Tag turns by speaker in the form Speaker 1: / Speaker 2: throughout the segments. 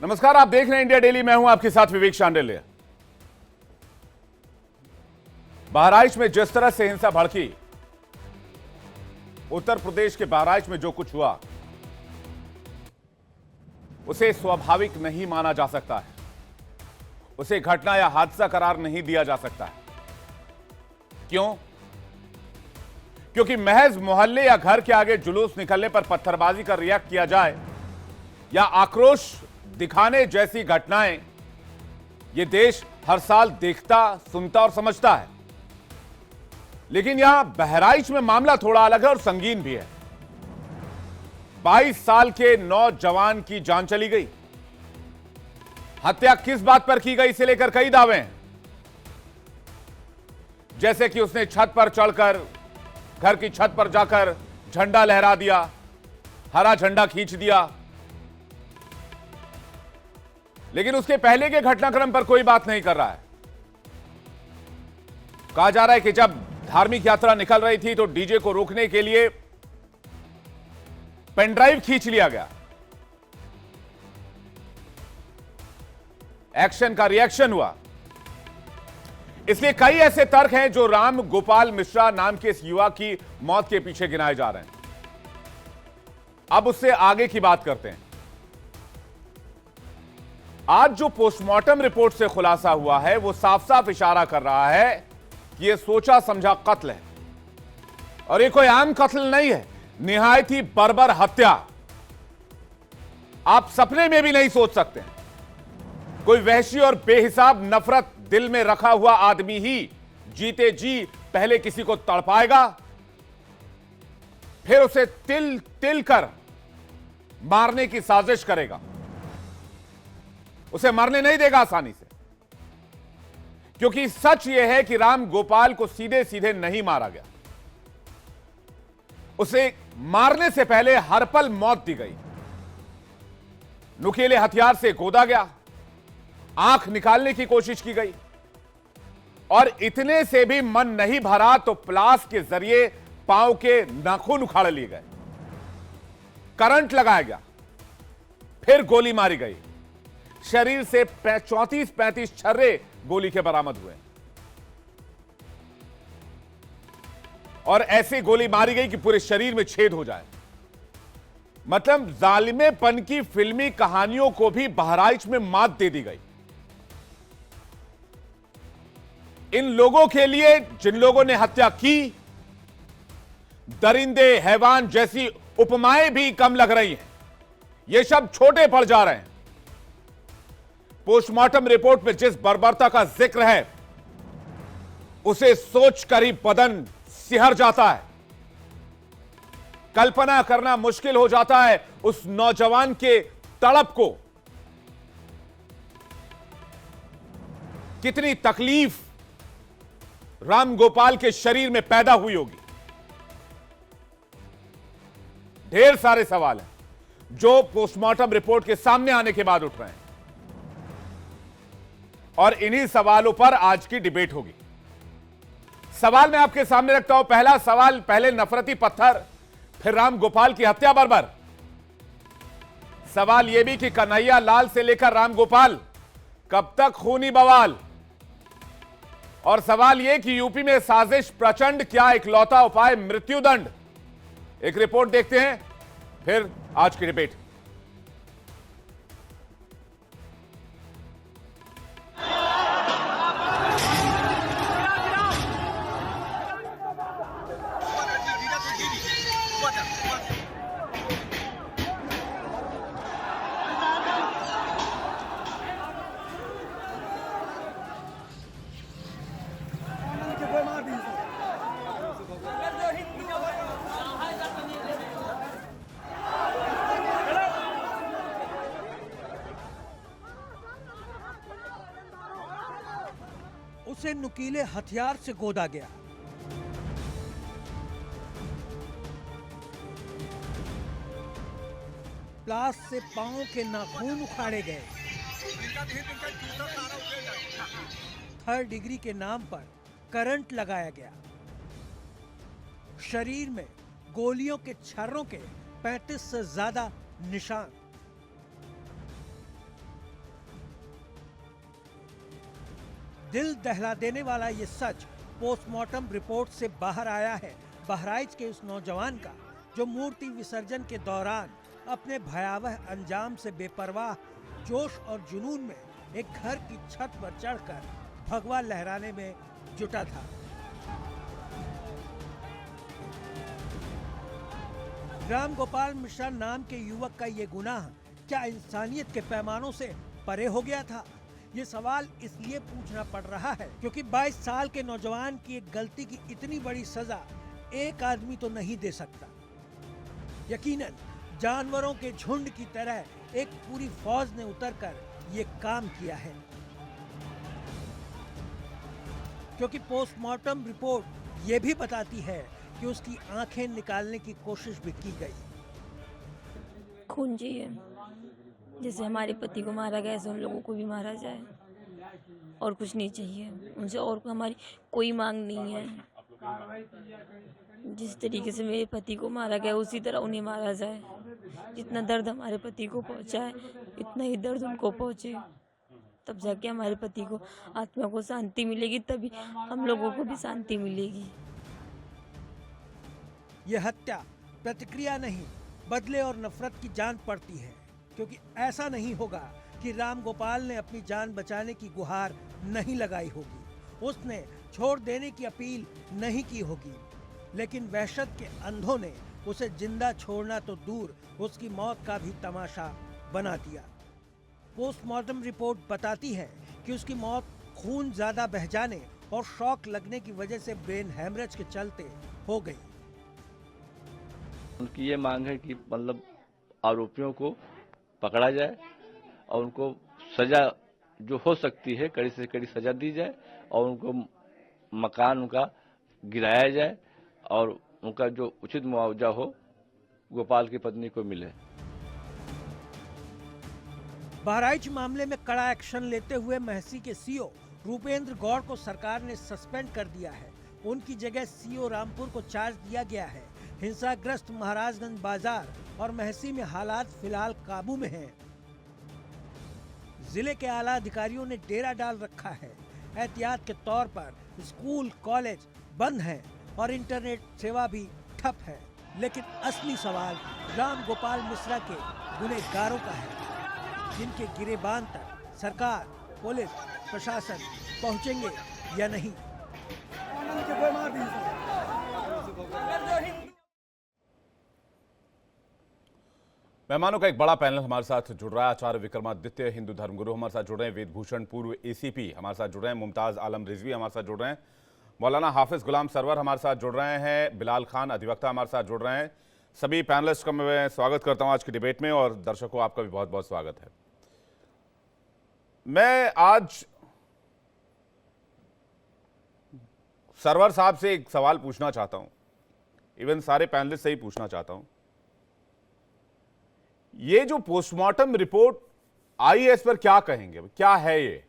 Speaker 1: नमस्कार, आप देख रहे हैं इंडिया डेली। मैं हूं आपके साथ विवेक शांडिल्य। बहराइच में जिस तरह से हिंसा भड़की, उत्तर प्रदेश के बहराइच में जो कुछ हुआ उसे स्वाभाविक नहीं माना जा सकता है, उसे घटना या हादसा करार नहीं दिया जा सकता है। क्यों? क्योंकि महज मोहल्ले या घर के आगे जुलूस निकलने पर पत्थरबाजी कर रिएक्ट किया जाए या आक्रोश दिखाने जैसी घटनाएं यह देश हर साल देखता, सुनता और समझता है। लेकिन यहां बहराइच में मामला थोड़ा अलग है और संगीन भी है। 22 साल के नौजवान की जान चली गई। हत्या किस बात पर की गई इसे लेकर कई दावे हैं, जैसे कि उसने छत पर चढ़कर, घर की छत पर जाकर झंडा लहरा दिया, हरा झंडा खींच दिया। लेकिन उसके पहले के घटनाक्रम पर कोई बात नहीं कर रहा है। कहा जा रहा है कि जब धार्मिक यात्रा निकल रही थी तो डीजे को रोकने के लिए पेनड्राइव खींच लिया गया। एक्शन का रिएक्शन हुआ। इसलिए कई ऐसे तर्क हैं जो राम गोपाल मिश्रा नाम के इस युवा की मौत के पीछे गिनाए जा रहे हैं। अब उससे आगे की बात करते हैं। आज जो पोस्टमार्टम रिपोर्ट से खुलासा हुआ है वो साफ साफ इशारा कर रहा है कि यह सोचा समझा कत्ल है और ये कोई आम कत्ल नहीं है, निहायत ही बर्बर हत्या। आप सपने में भी नहीं सोच सकते हैं कोई वहशी और बेहिसाब नफरत दिल में रखा हुआ आदमी ही जीते जी पहले किसी को तड़पाएगा, फिर उसे तिल तिल कर मारने की साजिश करेगा। उसे मरने नहीं देगा आसानी से, क्योंकि सच यह है कि राम गोपाल को सीधे सीधे नहीं मारा गया। उसे मारने से पहले हर पल मौत दी गई। नुकीले हथियार से गोदा गया, आंख निकालने की कोशिश की गई और इतने से भी मन नहीं भरा तो प्लास के जरिए पांव के नाखून उखाड़ लिए गए, करंट लगाया गया, फिर गोली मारी गई। शरीर से 34-35 छर्रे गोली के बरामद हुए और ऐसी गोली मारी गई कि पूरे शरीर में छेद हो जाए। मतलब जालिमेपन की फिल्मी कहानियों को भी बहराइच में मात दे दी गई। इन लोगों के लिए जिन लोगों ने हत्या की, दरिंदे, हैवान जैसी उपमाएं भी कम लग रही हैं। ये सब छोटे पड़ जा रहे हैं। पोस्टमार्टम रिपोर्ट में जिस बर्बरता का जिक्र है उसे सोचकर ही बदन सिहर जाता है। कल्पना करना मुश्किल हो जाता है उस नौजवान के तड़प को। कितनी तकलीफ राम गोपाल के शरीर में पैदा हुई होगी। ढेर सारे सवाल हैं जो पोस्टमार्टम रिपोर्ट के सामने आने के बाद उठ रहे हैं और इन्हीं सवालों पर आज की डिबेट होगी। सवाल मैं आपके सामने रखता हूं। पहला सवाल, पहले नफरती पत्थर, फिर राम गोपाल की हत्या बर्बर। सवाल यह भी कि कन्हैया लाल से लेकर राम गोपाल कब तक खूनी बवाल। और सवाल यह कि यूपी में साजिश प्रचंड, क्या इकलौता उपाय मृत्युदंड। एक रिपोर्ट देखते हैं, फिर आज की डिबेट।
Speaker 2: उसे नुकीले हथियार से गोदा गया। प्लास से पांव के नाखून उखाड़े गए। 3rd डिग्री के नाम पर करंट लगाया गया। शरीर में गोलियों के छर्रों के 35 से ज्यादा निशान। दिल दहला देने वाला ये सच पोस्टमार्टम रिपोर्ट से बाहर आया है बहराइच के उस नौजवान का जो मूर्ति विसर्जन के दौरान अपने भयावह अंजाम से बेपरवाह जोश और जुनून में एक घर की छत पर चढ़कर भगवा लहराने में जुटा था। राम गोपाल मिश्रा नाम के युवक का ये गुनाह क्या इंसानियत के पैमानों से परे हो गया था? ये सवाल इसलिए पूछना पड़ रहा है क्योंकि 22 साल के नौजवान की एक गलती की इतनी बड़ी सजा एक आदमी तो नहीं दे सकता। यकीनन जानवरों के झुंड की तरह एक पूरी फौज ने उतरकर ये काम किया है, क्योंकि पोस्टमार्टम रिपोर्ट ये भी बताती है कि उसकी आंखें निकालने की कोशिश भी की गई।
Speaker 3: खून चाहिए, जैसे हमारे पति को मारा गया ऐसे उन लोगों को भी मारा जाए, और कुछ नहीं चाहिए उनसे, और हमारी कोई मांग नहीं है। जिस तरीके से मेरे पति को मारा गया उसी तरह उन्हें मारा जाए। जितना दर्द हमारे पति को पहुंचा है इतना ही दर्द उनको पहुंचे, तब जाके हमारे पति को आत्मा को शांति मिलेगी, तभी हम लोगों को भी शांति मिलेगी।
Speaker 2: यह हत्या प्रतिक्रिया नहीं बदले और नफरत की जान पड़ती है, क्योंकि ऐसा नहीं होगा कि राम गोपाल ने अपनी जान बचाने की गुहार नहीं लगाई होगी, उसने छोड़ देने की अपील नहीं की होगी, लेकिन वहशत के अंधों ने उसे जिंदा छोड़ना तो दूर उसकी मौत का भी तमाशा बना दिया। पोस्टमार्टम रिपोर्ट बताती है कि उसकी मौत खून ज्यादा बह जाने और शॉक लगने की वजह से ब्रेन हैमरेज के चलते हो गई।
Speaker 4: उनकी ये मांग है कि मतलब आरोपियों को पकड़ा जाए और उनको सजा जो हो सकती है कड़ी से कड़ी सजा दी जाए, और उनको मकान उनका गिराया जाए और उनका जो उचित मुआवजा हो गोपाल की पत्नी को मिले।
Speaker 2: बहराइच मामले में कड़ा एक्शन लेते हुए महसी के सीओ रूपेंद्र गौड़ को सरकार ने सस्पेंड कर दिया है। उनकी जगह सीओ रामपुर को चार्ज दिया गया है। हिंसाग्रस्त महाराजगंज बाजार और महसी में हालात फिलहाल काबू में हैं। जिले के आला अधिकारियों ने डेरा डाल रखा है। एहतियात के तौर पर स्कूल कॉलेज बंद हैं और इंटरनेट सेवा भी ठप है। लेकिन असली सवाल राम गोपाल मिश्रा के गुनहगारों का है, जिनके गिरेबान तक सरकार, पुलिस, प्रशासन पहुंचेंगे या नहीं।
Speaker 1: मेहमानों का एक बड़ा पैनल हमारे साथ जुड़ रहा है। आचार्य विक्रमादित्य हिंदू धर्मगुरु हमारे साथ जुड़ रहे हैं, वेदभूषण पूर्व एसीपी हमारे साथ जुड़ रहे हैं, मुमताज आलम रिजवी हमारे साथ जुड़ रहे हैं, मौलाना हाफिज गुलाम सरवर हमारे साथ जुड़ रहे हैं, बिलाल खान अधिवक्ता हमारे साथ जुड़ रहे हैं। सभी पैनलिस्ट का मैं स्वागत करता हूं आज की डिबेट में, और दर्शकों आपका भी बहुत बहुत स्वागत है। मैं आज सरवर साहब से एक सवाल पूछना चाहता हूं, इवन सारे पैनलिस्ट से ही पूछना चाहता हूं। ये जो पोस्टमार्टम रिपोर्ट आई है इस पर क्या कहेंगे? क्या है ये?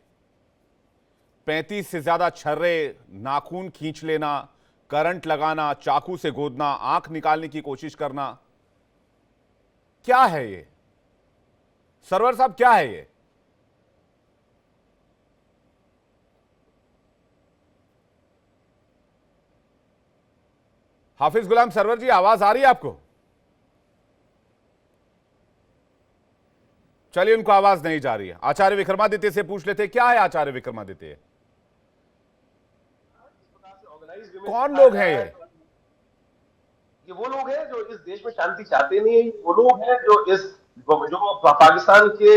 Speaker 1: 35 से ज्यादा छर्रे, नाखून खींच लेना, करंट लगाना, चाकू से गोदना, आंख निकालने की कोशिश करना, क्या है ये? सरवर साहब क्या है ये? हाफिज गुलाम सरवर जी, आवाज आ रही है आपको? चलिए, उनको आवाज नहीं जा रही है। आचार्य विक्रमादित्य से पूछ लेते, क्या है आचार्य विक्रमादित्य? कौन लोग हैं ये?
Speaker 5: वो लोग हैं जो इस देश में शांति चाहते नहीं है। वो लोग हैं जो पाकिस्तान के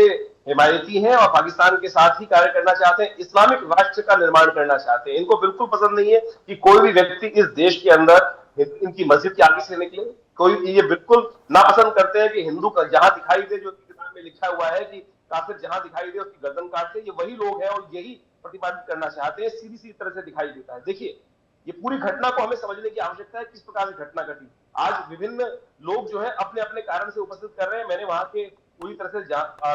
Speaker 5: हिमायती हैं और पाकिस्तान के साथ ही कार्य करना चाहते हैं, इस्लामिक राष्ट्र का निर्माण करना चाहते हैं। इनको बिल्कुल पसंद नहीं है कि कोई भी व्यक्ति इस देश के अंदर इनकी मस्जिद के आगे से निकले। कोई ये बिल्कुल नापसंद करते हैं कि हिंदू का जहां दिखाई दे, जो किताब में लिखा हुआ है कि काफिर जहां दिखाई दे उसकी गर्दन काट दे, ये वही लोग हैं और यही प्रतिपादित करना चाहते हैं। सीधी सी तरह से दिखाई देता है। देखिए, ये पूरी घटना को हमें समझने की आवश्यकता है, किस प्रकार से घटना घटी। आज विभिन्न लोग जो है अपने अपने कारण से उपस्थित कर रहे हैं। मैंने वहां के पूरी तरह से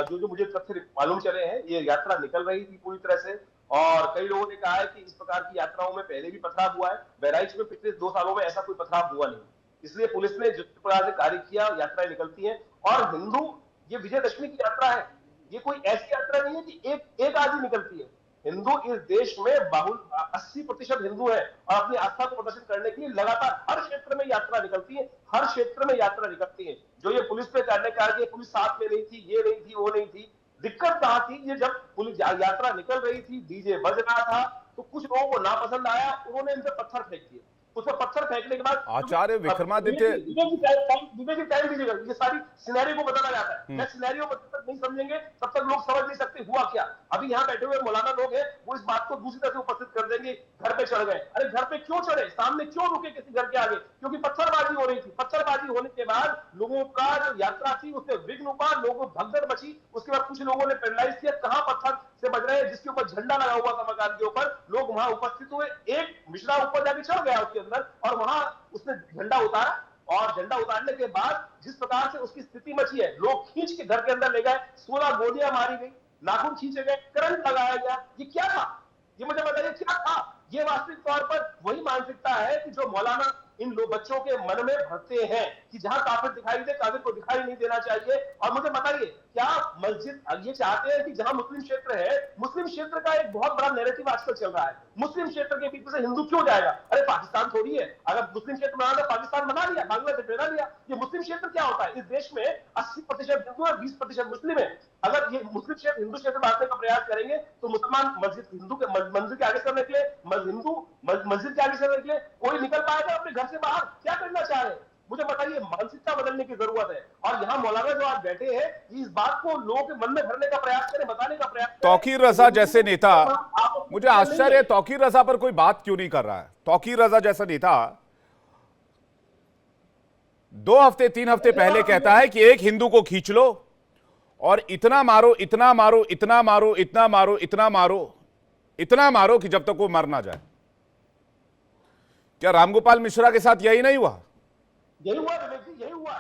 Speaker 5: जो मुझे तथ्य मालूम चले हैं, ये यात्रा निकल रही थी पूरी तरह से, और कई लोगों ने कहा है कि इस प्रकार की यात्राओं में पहले भी पथराव हुआ है। बहराइच में पिछले 2 सालों में ऐसा कोई पथराव हुआ नहीं, इसलिए पुलिस ने जिस प्रकार से कार्य किया, यात्राएं निकलती हैं। और हिंदू, ये विजयदशमी की यात्रा है, ये कोई ऐसी यात्रा नहीं है कि एक आदमी निकलती है। हिंदू इस देश में बहुल 80% हिंदू है और अपनी आस्था को प्रदर्शन करने के लिए लगातार हर क्षेत्र में यात्रा निकलती है, हर क्षेत्र में यात्रा निकलती है। जो ये पुलिस पे करने का कि पुलिस साथ में नहीं थी, ये नहीं थी, वो नहीं थी, दिक्कत कहां थी? ये जब पुलिस यात्रा निकल रही थी, डीजे बज रहा था, तो कुछ लोगों को नापसंद आया, उन्होंने इन पे पत्थर फेंक दिए। उस पर पत्थर फेंकने के बाद
Speaker 1: आचार्य विक्रमादित्य,
Speaker 5: विवेक जी टाइम दीजिएगा, ये सारी सिनेरियो को बताना जाता है। मैं सिनेरियो को जब तक नहीं समझेंगे तब तक लोग समझ नहीं सकते हुआ क्या। अभी यहाँ बैठे हुए मौलाना लोग हैं, वो इस बात को दूसरी तरह से उपस्थित कर देंगे, घर पे चढ़ गए। अरे घर पे क्यों चढ़े? सामने क्यों रुके किसी घर के आगे? क्योंकि पत्थरबाजी हो रही थी। पत्थरबाजी होने के बाद लोगों का जो यात्रा थी उसमें विघ्न हुआ, लोगों को भगदड़ मची। उसके बाद कुछ लोगों ने पैरालाइज किया, कहां पत्थर से बज रहे हैं, जिसके ऊपर झंडा लगा हुआ था मकान के ऊपर, लोग वहां उपस्थित हुए। एक मिश्रा ऊपर जाके चढ़ गया उसके अंदर और वहां उसने झंडा उतारा, और झंडा उतारने के बाद जिस प्रकार से उसकी स्थिति मची है, लोग खींच के घर के अंदर ले गए, 16 गोलियां मारी गई, नाखून खींचे गए, करंट लगाया गया। ये क्या था? ये मुझे बताइए क्या था? ये वास्तविक तौर पर वही मानसिकता है कि जो मौलाना इन लोग बच्चों के मन में भरते हैं कि जहां काफिर दिखाई दे, काफिर को दिखाई नहीं देना चाहिए। और मुझे बताइए, क्या मस्जिद ये चाहते हैं कि जहां मुस्लिम क्षेत्र है, मुस्लिम क्षेत्र का एक बहुत बड़ा नैरेटिव आजकल चल रहा है, मुस्लिम क्षेत्र के बीच से हिंदू क्यों जाएगा? अरे पाकिस्तान थोड़ी है, अगर मुस्लिम क्षेत्र बनाना पाकिस्तान बना लिया, बांग्लादेश बना लिया। ये मुस्लिम क्षेत्र क्या होता है? इस देश में 80% हिंदू है, 20% मुस्लिम है। अगर ये मुस्लिम क्षेत्र हिंदू क्षेत्र बांटने का प्रयास करेंगे तो मुसलमान मस्जिद हिंदू के मंदिर के आगे से निकले, हिंदू मस्जिद के आगे से निकले, कोई निकल पाएगा अपने घर से बाहर? क्या करना चाह रहे हैं? मुझे बताइए, मानसिकता बदलने की जरूरत है। और यहाँ मौलाना जो आज बैठे हैं, इस बात को लोगों के मन में भरने का प्रयास करें, बताने का प्रयास करें।
Speaker 1: तौकीर रजा जैसे नेता, मुझे आश्चर्य है तौकीर रजा पर कोई बात क्यों नहीं कर रहा है। तौकीर रजा जैसा नेता 2 हफ्ते 3 हफ्ते पहले कहता है कि एक हिंदू को खींच लो और इतना मारो, इतना मारो, इतना मारो, इतना मारो, इतना मारो, इतना मारो कि जब तक वो मर ना जाए। क्या रामगोपाल मिश्रा के साथ यही नहीं हुआ?
Speaker 5: यही हुआ विवेक जी, यही हुआ।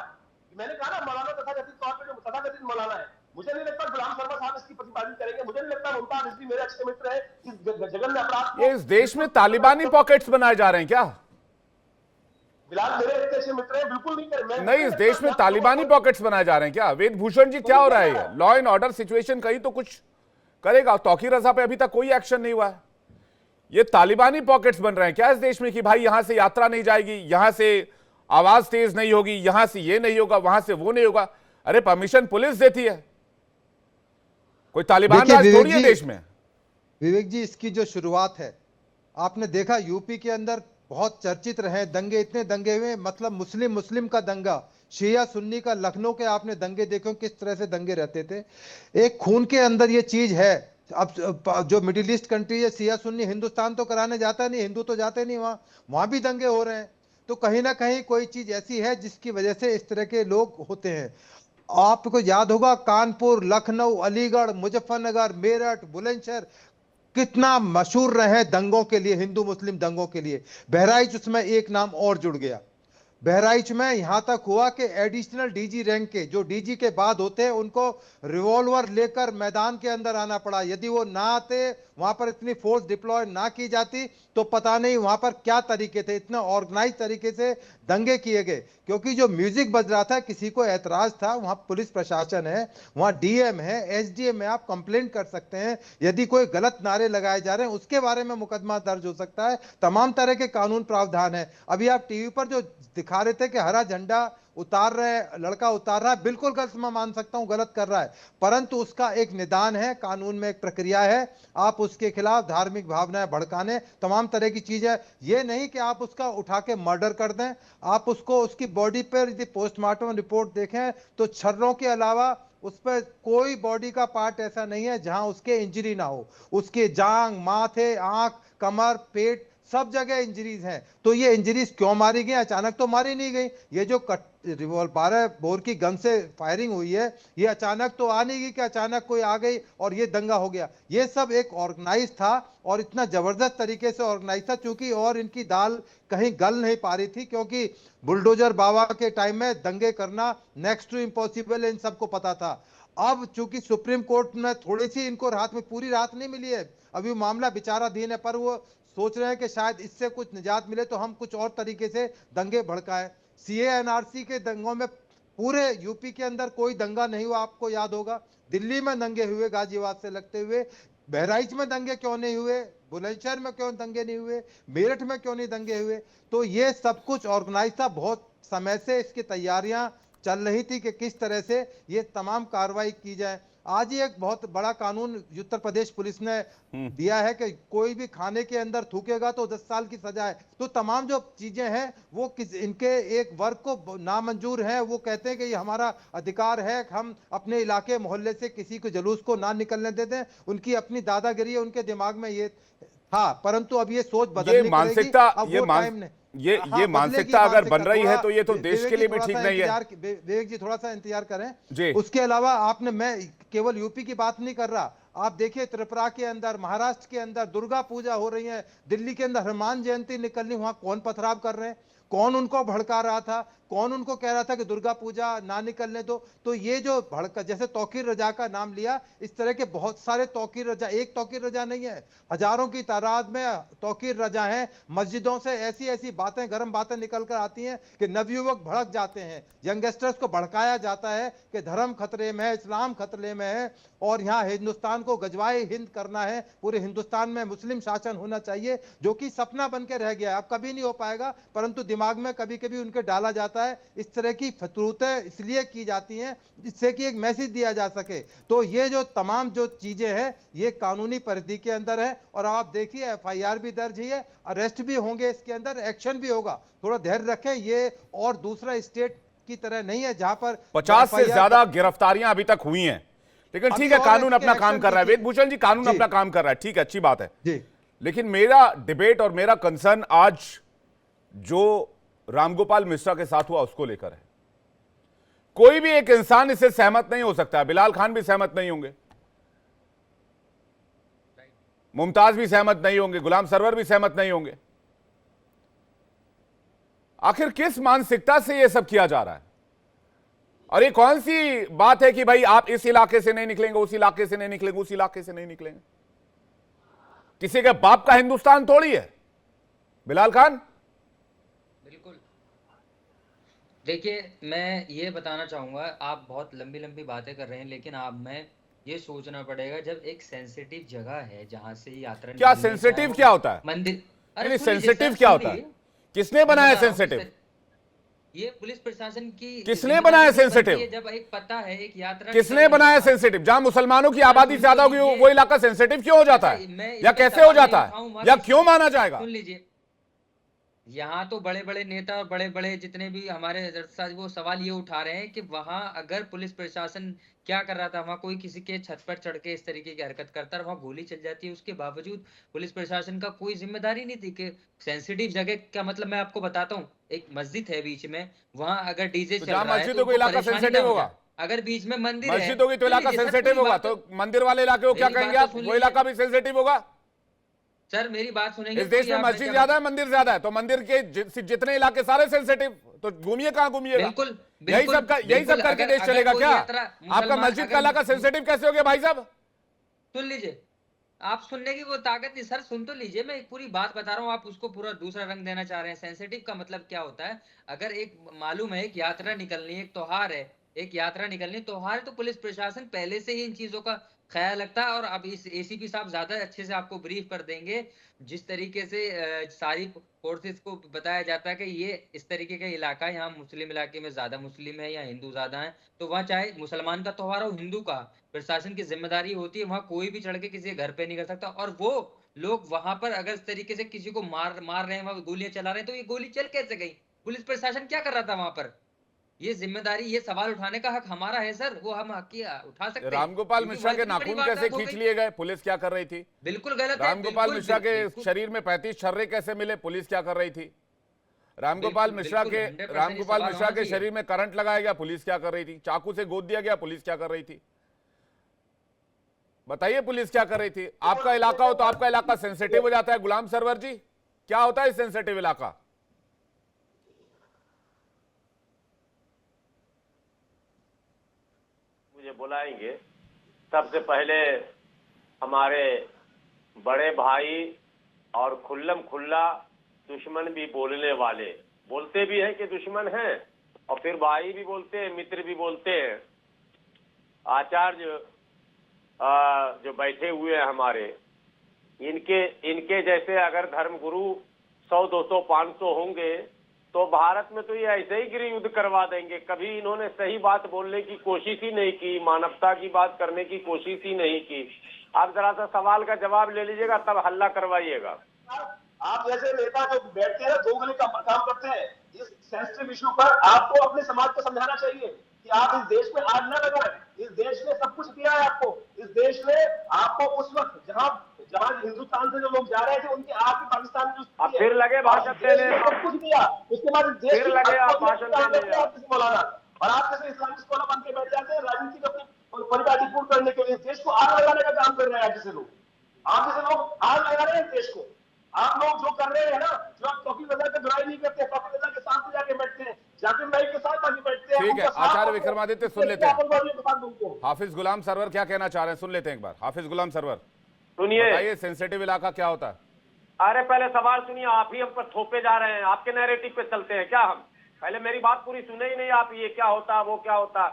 Speaker 5: मैंने कहा ना, मौलाना तथाकथित तौर पे जो तथाकथित मौलाना है, मुझे नहीं लगता गुलाम शर्मा साहब इसकी प्रतिपादन करेंगे। मुझे नहीं लगता मुमताज रिजवी मेरे अच्छे मित्र है, इस जघन्य अपराध।
Speaker 1: ये इस देश में तालिबानी पॉकेट्स बनाए जा रहे हैं क्या?
Speaker 5: बिलाल मेरे इतने अच्छे मित्र हैं, बिल्कुल नहीं कर।
Speaker 1: नहीं, इस देश में तालिबानी पॉकेट्स बनाए जा रहे हैं क्या? वेद भूषण जी, क्या हो रहा है? ये लॉ एंड ऑर्डर सिचुएशन कहीं तो कुछ करेगा। तौकीर रजा पे अभी तक कोई एक्शन नहीं हुआ है। ये तालिबानी पॉकेट्स बन रहे हैं क्या इस देश में कि भाई यहां से यात्रा नहीं जाएगी, यहां से आवाज तेज नहीं होगी, यहां से ये नहीं होगा, वहां से वो नहीं होगा? अरे परमिशन पुलिस देती है, कोई तालिबान राज थोड़ी है देश में।
Speaker 6: विवेक जी, इसकी जो शुरुआत है, आपने देखा यूपी के अंदर बहुत चर्चित रहे दंगे, इतने दंगे हुए, मतलब मुस्लिम मुस्लिम का दंगा, शिया सुन्नी का। लखनऊ के आपने दंगे देखे किस तरह से दंगे रहते थे। एक खून के अंदर ये चीज है। अब जो मिडिल ईस्ट कंट्री है, शिया सुन्नी, हिंदुस्तान तो कराने जाता नहीं, हिंदू तो जाते नहीं वहां, वहां भी दंगे हो रहे हैं। तो कहीं ना कहीं कोई चीज ऐसी है जिसकी वजह से इस तरह के लोग होते हैं। आपको याद होगा कानपुर, लखनऊ, अलीगढ़, मुजफ्फरनगर, मेरठ, बुलंदशहर कितना मशहूर रहे दंगों के लिए, हिंदू मुस्लिम दंगों के लिए। बहराइच उसमें एक नाम और जुड़ गया। बहराइच में यहां तक हुआ कि एडिशनल डीजी रैंक के, जो डीजी के बाद होते हैं, उनको रिवॉल्वर लेकर मैदान के अंदर आना पड़ा। यदि वो ना आते, वहां पर इतनी फोर्स डिप्लॉय ना की जाती, तो पता नहीं वहां पर क्या तरीके थे। इतना ऑर्गेनाइज तरीके से दंगे किए गए, क्योंकि जो म्यूजिक बज रहा था, किसी को ऐतराज था। वहां पुलिस प्रशासन है, वहां डीएम है, एसडीएम है, आप कंप्लेंट कर सकते हैं। यदि कोई गलत नारे लगाए जा रहे हैं, उसके बारे में मुकदमा दर्ज हो सकता है। तमाम तरह के कानून प्रावधान है। अभी आप टीवी पर जो दिखा रहे थे कि हरा झंडा उतार रहे, लड़का उतार रहा है, बिल्कुल गलत, मैं मान सकता हूं गलत कर रहा है, परंतु उसका एक निदान है, कानून में एक प्रक्रिया है। आप उसके खिलाफ धार्मिक भावनाएं भड़काने, तमाम तरह की चीज है। ये नहीं कि आप उसका उठा के मर्डर कर दें। आप उसको, उसकी बॉडी पर यदि पोस्टमार्टम रिपोर्ट देखें तो छर्रों के अलावा उस पर कोई बॉडी का पार्ट ऐसा नहीं है जहां उसके इंजरी ना हो। उसके जांग, माथे, आंख, कमर, पेट, सब जगह इंजरीज हैं। तो ये इंजरीज क्यों मारी गई? अचानक तो मारी नहीं गई। ये जो 12 बोर की गन से फायरिंग हुई है, ये अचानक तो आ नहीं गई कि अचानक कोई आ गई और ये दंगा हो गया। ये सब एक ऑर्गेनाइज था और इतना जबरदस्त तरीके से ऑर्गेनाइज था, चूंकि और इनकी दाल कहीं गल नहीं पा रही थी, क्योंकि बुलडोजर बाबा के टाइम में दंगे करना नेक्स्ट टू इम्पॉसिबल, इन सबको पता था। अब चूंकि सुप्रीम कोर्ट में थोड़ी सी इनको राहत में, पूरी राहत नहीं मिली है, अभी मामला विचाराधीन है, पर वो सोच रहे हैं कि शायद इससे कुछ निजात मिले तो हम कुछ और तरीके से दंगे भड़काएं। सीए एनआरसी के दंगों में पूरे यूपी के अंदर कोई दंगा नहीं हुआ। आपको याद होगा दिल्ली में दंगे हुए, गाजियाबाद से लगते हुए, बहराइच में दंगे क्यों नहीं हुए, बुलंदशहर में क्यों दंगे नहीं हुए, मेरठ में क्यों नहीं दंगे हुए? तो ये सब कुछ ऑर्गेनाइज था, बहुत समय से इसकी तैयारियां चल रही थी कि किस तरह से ये तमाम कार्रवाई की जाए। आज ही एक बहुत बड़ा कानून उत्तर प्रदेश पुलिस ने दिया है कि कोई भी खाने के अंदर थूकेगा तो 10 साल की सजा है। तो तमाम जो चीजें हैं वो किस इनके एक वर्ग को नामंजूर है, वो कहते हैं कि ये हमारा अधिकार है, हम अपने इलाके मोहल्ले से किसी को जुलूस को ना निकलने देते हैं। उनकी अपनी दादागिरी है, उनके दिमाग में ये था, परंतु अब ये सोच बदलने की
Speaker 1: मानसिकता
Speaker 6: अब वो टाइम नहीं।
Speaker 1: ये
Speaker 6: हाँ,
Speaker 1: मानसिकता अगर बन रही है तो ये तो
Speaker 6: विवेक
Speaker 1: देश
Speaker 6: जी
Speaker 1: के लिए भी
Speaker 6: थोड़ा
Speaker 1: ठीक
Speaker 6: सा
Speaker 1: नहीं है।
Speaker 6: विवेक जी थोड़ा सा इंतजार करें
Speaker 1: जी।
Speaker 6: उसके अलावा आपने, मैं केवल यूपी की बात नहीं कर रहा, आप देखिए त्रिपुरा के अंदर, महाराष्ट्र के अंदर दुर्गा पूजा हो रही है, दिल्ली के अंदर हनुमान जयंती निकलनी, वहां कौन पथराव कर रहे हैं, कौन उनको भड़का रहा था, कौन उनको कह रहा था कि दुर्गा पूजा ना निकलने दो? तो ये जो भड़का, जैसे तौकीर रजा का नाम लिया, इस तरह के बहुत सारे तौकीर रजा, एक तौकीर रजा नहीं है, हजारों की तादाद में तौकीर रजा हैं। मस्जिदों से ऐसी ऐसी बातें, गर्म बातें निकल कर आती हैं कि नवयुवक भड़क जाते हैं, यंगस्टर्स को भड़काया जाता है कि धर्म खतरे में है, इस्लाम खतरे में है और यहाँ हिंदुस्तान को गजवाए हिंद करना है, पूरे हिंदुस्तान में मुस्लिम शासन होना चाहिए, जो कि सपना बन के रह गया है, अब कभी नहीं हो पाएगा, परंतु दिमाग में कभी कभी उनके डाला जाता है। इस तरह की फतरूतें इसलिए की जाती हैं जिससे कि एक मैसेज दिया जा सके। तो ये जो तमाम जो चीजें हैं ये कानूनी परिधि के अंदर है और आप देखिए एफआईआर भी दर्ज है, अरेस्ट भी होंगे, इसके अंदर एक्शन भी होगा। थोड़ा धैर्य रखें, ये और दूसरा स्टेट की तरह नहीं है जहां पर
Speaker 1: 50 से ज्यादा गिरफ्तारियां अभी तक हुई हैं, लेकिन ठीक है, कानून अपना काम कर रहा है। वेद भूषण जी, कानून अपना काम कर रहा है, ठीक है, अच्छी बात है
Speaker 6: जी।
Speaker 1: लेकिन मेरा डिबेट और मेरा कंसर्न आज जो रामगोपाल मिश्रा के साथ हुआ उसको लेकर है। कोई भी एक इंसान इससे सहमत नहीं हो सकता, बिलाल खान भी सहमत नहीं होंगे, मुमताज भी सहमत नहीं होंगे, गुलाम सरवर भी सहमत नहीं होंगे। आखिर किस मानसिकता से यह सब किया जा रहा है? और ये कौन सी बात है कि भाई आप इस इलाके से नहीं निकलेंगे, उस इलाके से नहीं निकलेंगे, उस इलाके से नहीं निकलेंगे? किसी के बाप का हिंदुस्तान थोड़ी है बिलाल खान।
Speaker 7: बिल्कुल। देखिए, मैं ये बताना चाहूंगा, आप बहुत लंबी लंबी बातें कर रहे हैं, लेकिन आप में ये सोचना पड़ेगा, जब एक सेंसिटिव जगह है जहां से यात्रा,
Speaker 1: क्या सेंसिटिव क्या होता है?
Speaker 7: मंदिर,
Speaker 1: अरे सेंसिटिव क्या होता है? किसने बनाया सेंसिटिव?
Speaker 7: ये पुलिस प्रशासन की
Speaker 1: किसने बनाया सेंसिटिव?
Speaker 7: जब एक पता है एक यात्रा,
Speaker 1: किसने बनाया सेंसिटिव? जहां मुसलमानों की आबादी ज्यादा होगी वो इलाका सेंसिटिव क्यों हो जाता है, या कैसे हो जाता है, या क्यों माना जाएगा?
Speaker 7: सुन लीजिए, यहाँ तो बड़े बड़े नेता और बड़े बड़े जितने भी हमारे वो सवाल ये उठा रहे हैं कि वहां अगर पुलिस प्रशासन क्या कर रहा था, वहां कोई किसी के छत पर चढ़ के इस तरीके की हरकत करता है, वहां गोली चल जाती है, उसके बावजूद पुलिस प्रशासन का कोई जिम्मेदारी नहीं थी कि सेंसिटिव जगह का मतलब मैं आपको बताता हूँ, एक मस्जिद है बीच में, वहां अगर डीजे चल रहा है
Speaker 1: मस्जिद
Speaker 7: तो
Speaker 1: को इलाका सेंसिटिव होगा।
Speaker 7: अगर बीच में मंदिर
Speaker 1: मस्जिद होगी तो इलाका सेंसिटिव होगा, तो मंदिर वाले इलाके को क्या कहेंगे आप? वो इलाका भी सेंसिटिव होगा।
Speaker 7: सर मेरी बात सुनेंगे?
Speaker 1: इस देश में मस्जिद ज्यादा है, मंदिर ज्यादा है, तो मंदिर के जितने इलाके सारे सेंसिटिव, तो घूमिए कहाँ घूमिएगा?
Speaker 7: बिल्कुल,
Speaker 1: यही सब करके देश चलेगा क्या? आपका मस्जिद का इलाका सेंसिटिव कैसे हो गया भाई साहब?
Speaker 7: सुन लीजिए, आप सुनने की वो ताकत नहीं सर, सुन तो लीजिए, मैं एक पूरी बात बता रहा हूँ, आप उसको पूरा दूसरा रंग देना चाह रहे हैं। सेंसिटिव का मतलब क्या होता है? अगर एक मालूम है एक यात्रा निकलनी है, एक त्योहार है, एक यात्रा निकलनी, त्योहार है, तो पुलिस प्रशासन पहले से ही इन चीजों का ख्याल रखता है। और अब इस एसीपी साहब ज्यादा अच्छे से आपको ब्रीफ कर देंगे, जिस तरीके से सारी फोर्सेस को बताया जाता है कि ये इस तरीके का इलाका है, यहाँ मुस्लिम इलाके में ज्यादा मुस्लिम है या हिंदू ज्यादा है, तो वहाँ चाहे मुसलमान का त्योहार हो हिंदू का, प्रशासन की जिम्मेदारी होती है, वहाँ कोई भी चढ़ के किसी के घर पे नहीं कर सकता। और वो लोग वहां पर अगर इस तरीके से किसी को मार रहे हैं, वहां गोलियां चला रहे हैं, तो ये गोली चल कैसे गई? पुलिस प्रशासन क्या कर रहा था वहां पर? ये जिम्मेदारी, ये सवाल उठाने का हक हमारा है सर, वो हम हक उठा सकते हैं।
Speaker 1: रामगोपाल मिश्रा के नाखून कैसे खींच लिए गए? पुलिस क्या कर रही थी?
Speaker 7: बिल्कुल गलत है।
Speaker 1: रामगोपाल मिश्रा के शरीर में 35 छर्रे कैसे मिले? पुलिस क्या कर रही थी? रामगोपाल मिश्रा के शरीर में करंट लगाया गया, पुलिस क्या कर रही थी? चाकू से गोद दिया गया, पुलिस क्या कर रही थी? बताइए, पुलिस क्या कर रही थी? आपका इलाका हो तो आपका इलाका सेंसिटिव हो जाता है। गुलाम सरवर जी, क्या होता है सेंसिटिव इलाका?
Speaker 8: मुझे बुलाएंगे, सबसे पहले हमारे बड़े भाई और खुल्लम खुल्ला दुश्मन भी बोलने वाले, बोलते भी हैं कि दुश्मन हैं और फिर भाई भी बोलते हैं, मित्र भी बोलते हैं, आचार्य जो बैठे हुए हैं हमारे, इनके जैसे अगर धर्मगुरु 100, 200, 500 होंगे तो भारत में तो ये ऐसे ही गृह युद्ध करवा देंगे। कभी इन्होंने सही बात बोलने की कोशिश ही नहीं की, मानवता की बात करने की कोशिश ही नहीं की। आप जरा सा सवाल का जवाब ले लीजिएगा, तब हल्ला करवाइएगा।
Speaker 5: आप जैसे नेता जो बैठते हैं दोगले का काम करते हैं, इस सेंसिटिव इशू पर आपको अपने समाज को समझाना चाहिए कि आप इस देश में आग न लगाएं। इस देश ने सब कुछ दिया है आपको। इस देश ने आपको उस वक्त जहां हिंदुस्तान से जो लोग जा रहे थे उनके आपके पाकिस्तान में
Speaker 8: अब फिर लगे भाषण देने,
Speaker 5: सब कुछ दिया, उसके बाद देश
Speaker 8: फिर लगे आप भाषण देने
Speaker 5: मौलाना, और आप जैसे इस्लामिक स्कॉलर बन के बैठ जाते हैं राजनीति को अपनी परिपाटी पूर्ण करने के लिए। देश को आग लगाने का काम कर रहे हैं जैसे लोग, आप जैसे लोग आग लगा रहे हैं देश को। आप लोग जो कर रहे हैं ना, जो आप तौकीर रजा की बुराई नहीं करते, तौकीर रजा के साथ जाके बैठते हैं, जाकिर नाइक के साथ आके बैठते हैं।
Speaker 1: ठीक है, आचार्य विक्रमादित्य सुन लेते
Speaker 5: हैं।
Speaker 1: हाफिज गुलाम सरवर क्या कहना चाह रहे हैं, सुन लेते हैं एक बार। हाफिज गुलाम सरवर
Speaker 8: सुनिए,
Speaker 1: बताइए सेंसिटिव इलाका क्या होता है।
Speaker 8: अरे पहले सवाल सुनिए, आप ही हम पर थोपे जा रहे हैं, आपके नैरेटिव पे चलते हैं क्या हम? पहले मेरी बात पूरी सुने ही नहीं आप, ये क्या होता वो क्या होता।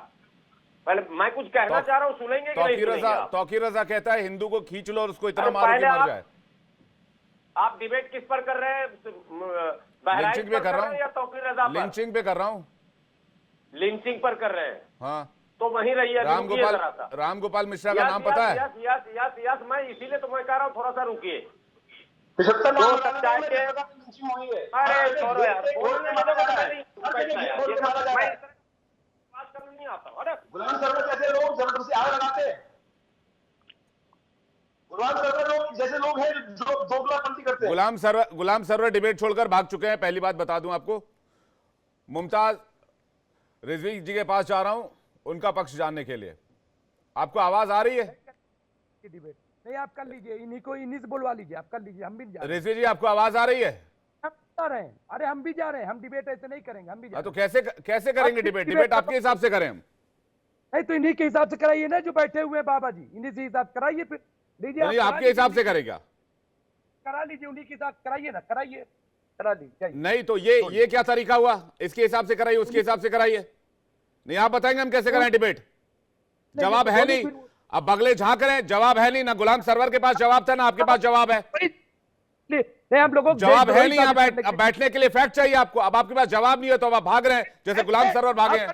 Speaker 8: पहले मैं कुछ कहना चाह रहा हूँ, सुनेंगे कि नहीं सुनेंगे आप?
Speaker 1: तौकीर रजा कहता है हिंदू को खींच लो और उसको इतना मारो कि मर जाए।
Speaker 8: आप डिबेट किस पर कर रहे हैं?
Speaker 1: लिंचिंग पे कर रहा हूँ
Speaker 8: या तौकीर रजा पर?
Speaker 1: लिंचिंग पे कर रहा हूँ।
Speaker 8: लिंचिंग पर कर रहे हैं?
Speaker 1: हाँ,
Speaker 8: तो वहीं रहिए।
Speaker 1: राम गोपाल मिश्रा का नाम पता है?
Speaker 8: यस, मैं इसीलिए तो मैं कह रहा हूँ थोड़ा सा रुकिए।
Speaker 5: 75
Speaker 8: अरे छोड़ो यार, बोलने वाले को पता नहीं बात करने नहीं आता। अरे
Speaker 5: गुलाम सरवर जैसे लोग जबरदस्ती आग लगाते हैं, गुलाम सरवर लोग जैसे लोग हैं जो दोगलापंथी करते हैं।
Speaker 1: गुलाम सरवर डिबेट छोड़कर भाग चुके हैं। पहली बात बता दूं आपको, मुमताज रिजवी जी के पास जा रहा हूं उनका पक्ष जानने के लिए। आपको आवाज आ रही है?
Speaker 2: डिबेट नहीं, आप कर लीजिए, इन्हीं से बुलवा लीजिए, आप कर लीजिए, हम भी जा रहे हैं।
Speaker 1: रिजवी जी आपको आवाज आ रही है?
Speaker 2: हम जा रहे हैं, अरे हम भी जा रहे हैं, हम डिबेट ऐसे नहीं करेंगे, हम भी जा रहे
Speaker 1: तो कैसे करेंगे डिबेट? डिबेट आपके हिसाब से करें हम?
Speaker 2: नहीं तो इन्हीं के हिसाब से कराइए ना, जो बैठे हुए हैं बाबा जी, इन्हीं से हिसाब कराइए, फिर लीजिए।
Speaker 1: नहीं, आपके हिसाब से करेगा?
Speaker 2: करा लीजिए, उन्हीं के हिसाब कराइए ना, कराइए, करा लीजिए।
Speaker 1: नहीं तो ये क्या तरीका हुआ? इसके हिसाब से कराइए, उसके हिसाब से कराइए। नहीं, आप बताएंगे हम कैसे करें डिबेट? जवाब है नहीं, अब बगले झांक रहे हैं, जवाब है नहीं। ना गुलाम सरवर के पास जवाब था, ना आपके पास जवाब है।
Speaker 2: नहीं, हम लोगों
Speaker 1: जवाब है नहीं, अब बैठने के लिए फैक्ट चाहिए आपको। अब आपके पास जवाब नहीं है तो अब आप भाग रहे हैं, जैसे गुलाम सरवर भागे हैं।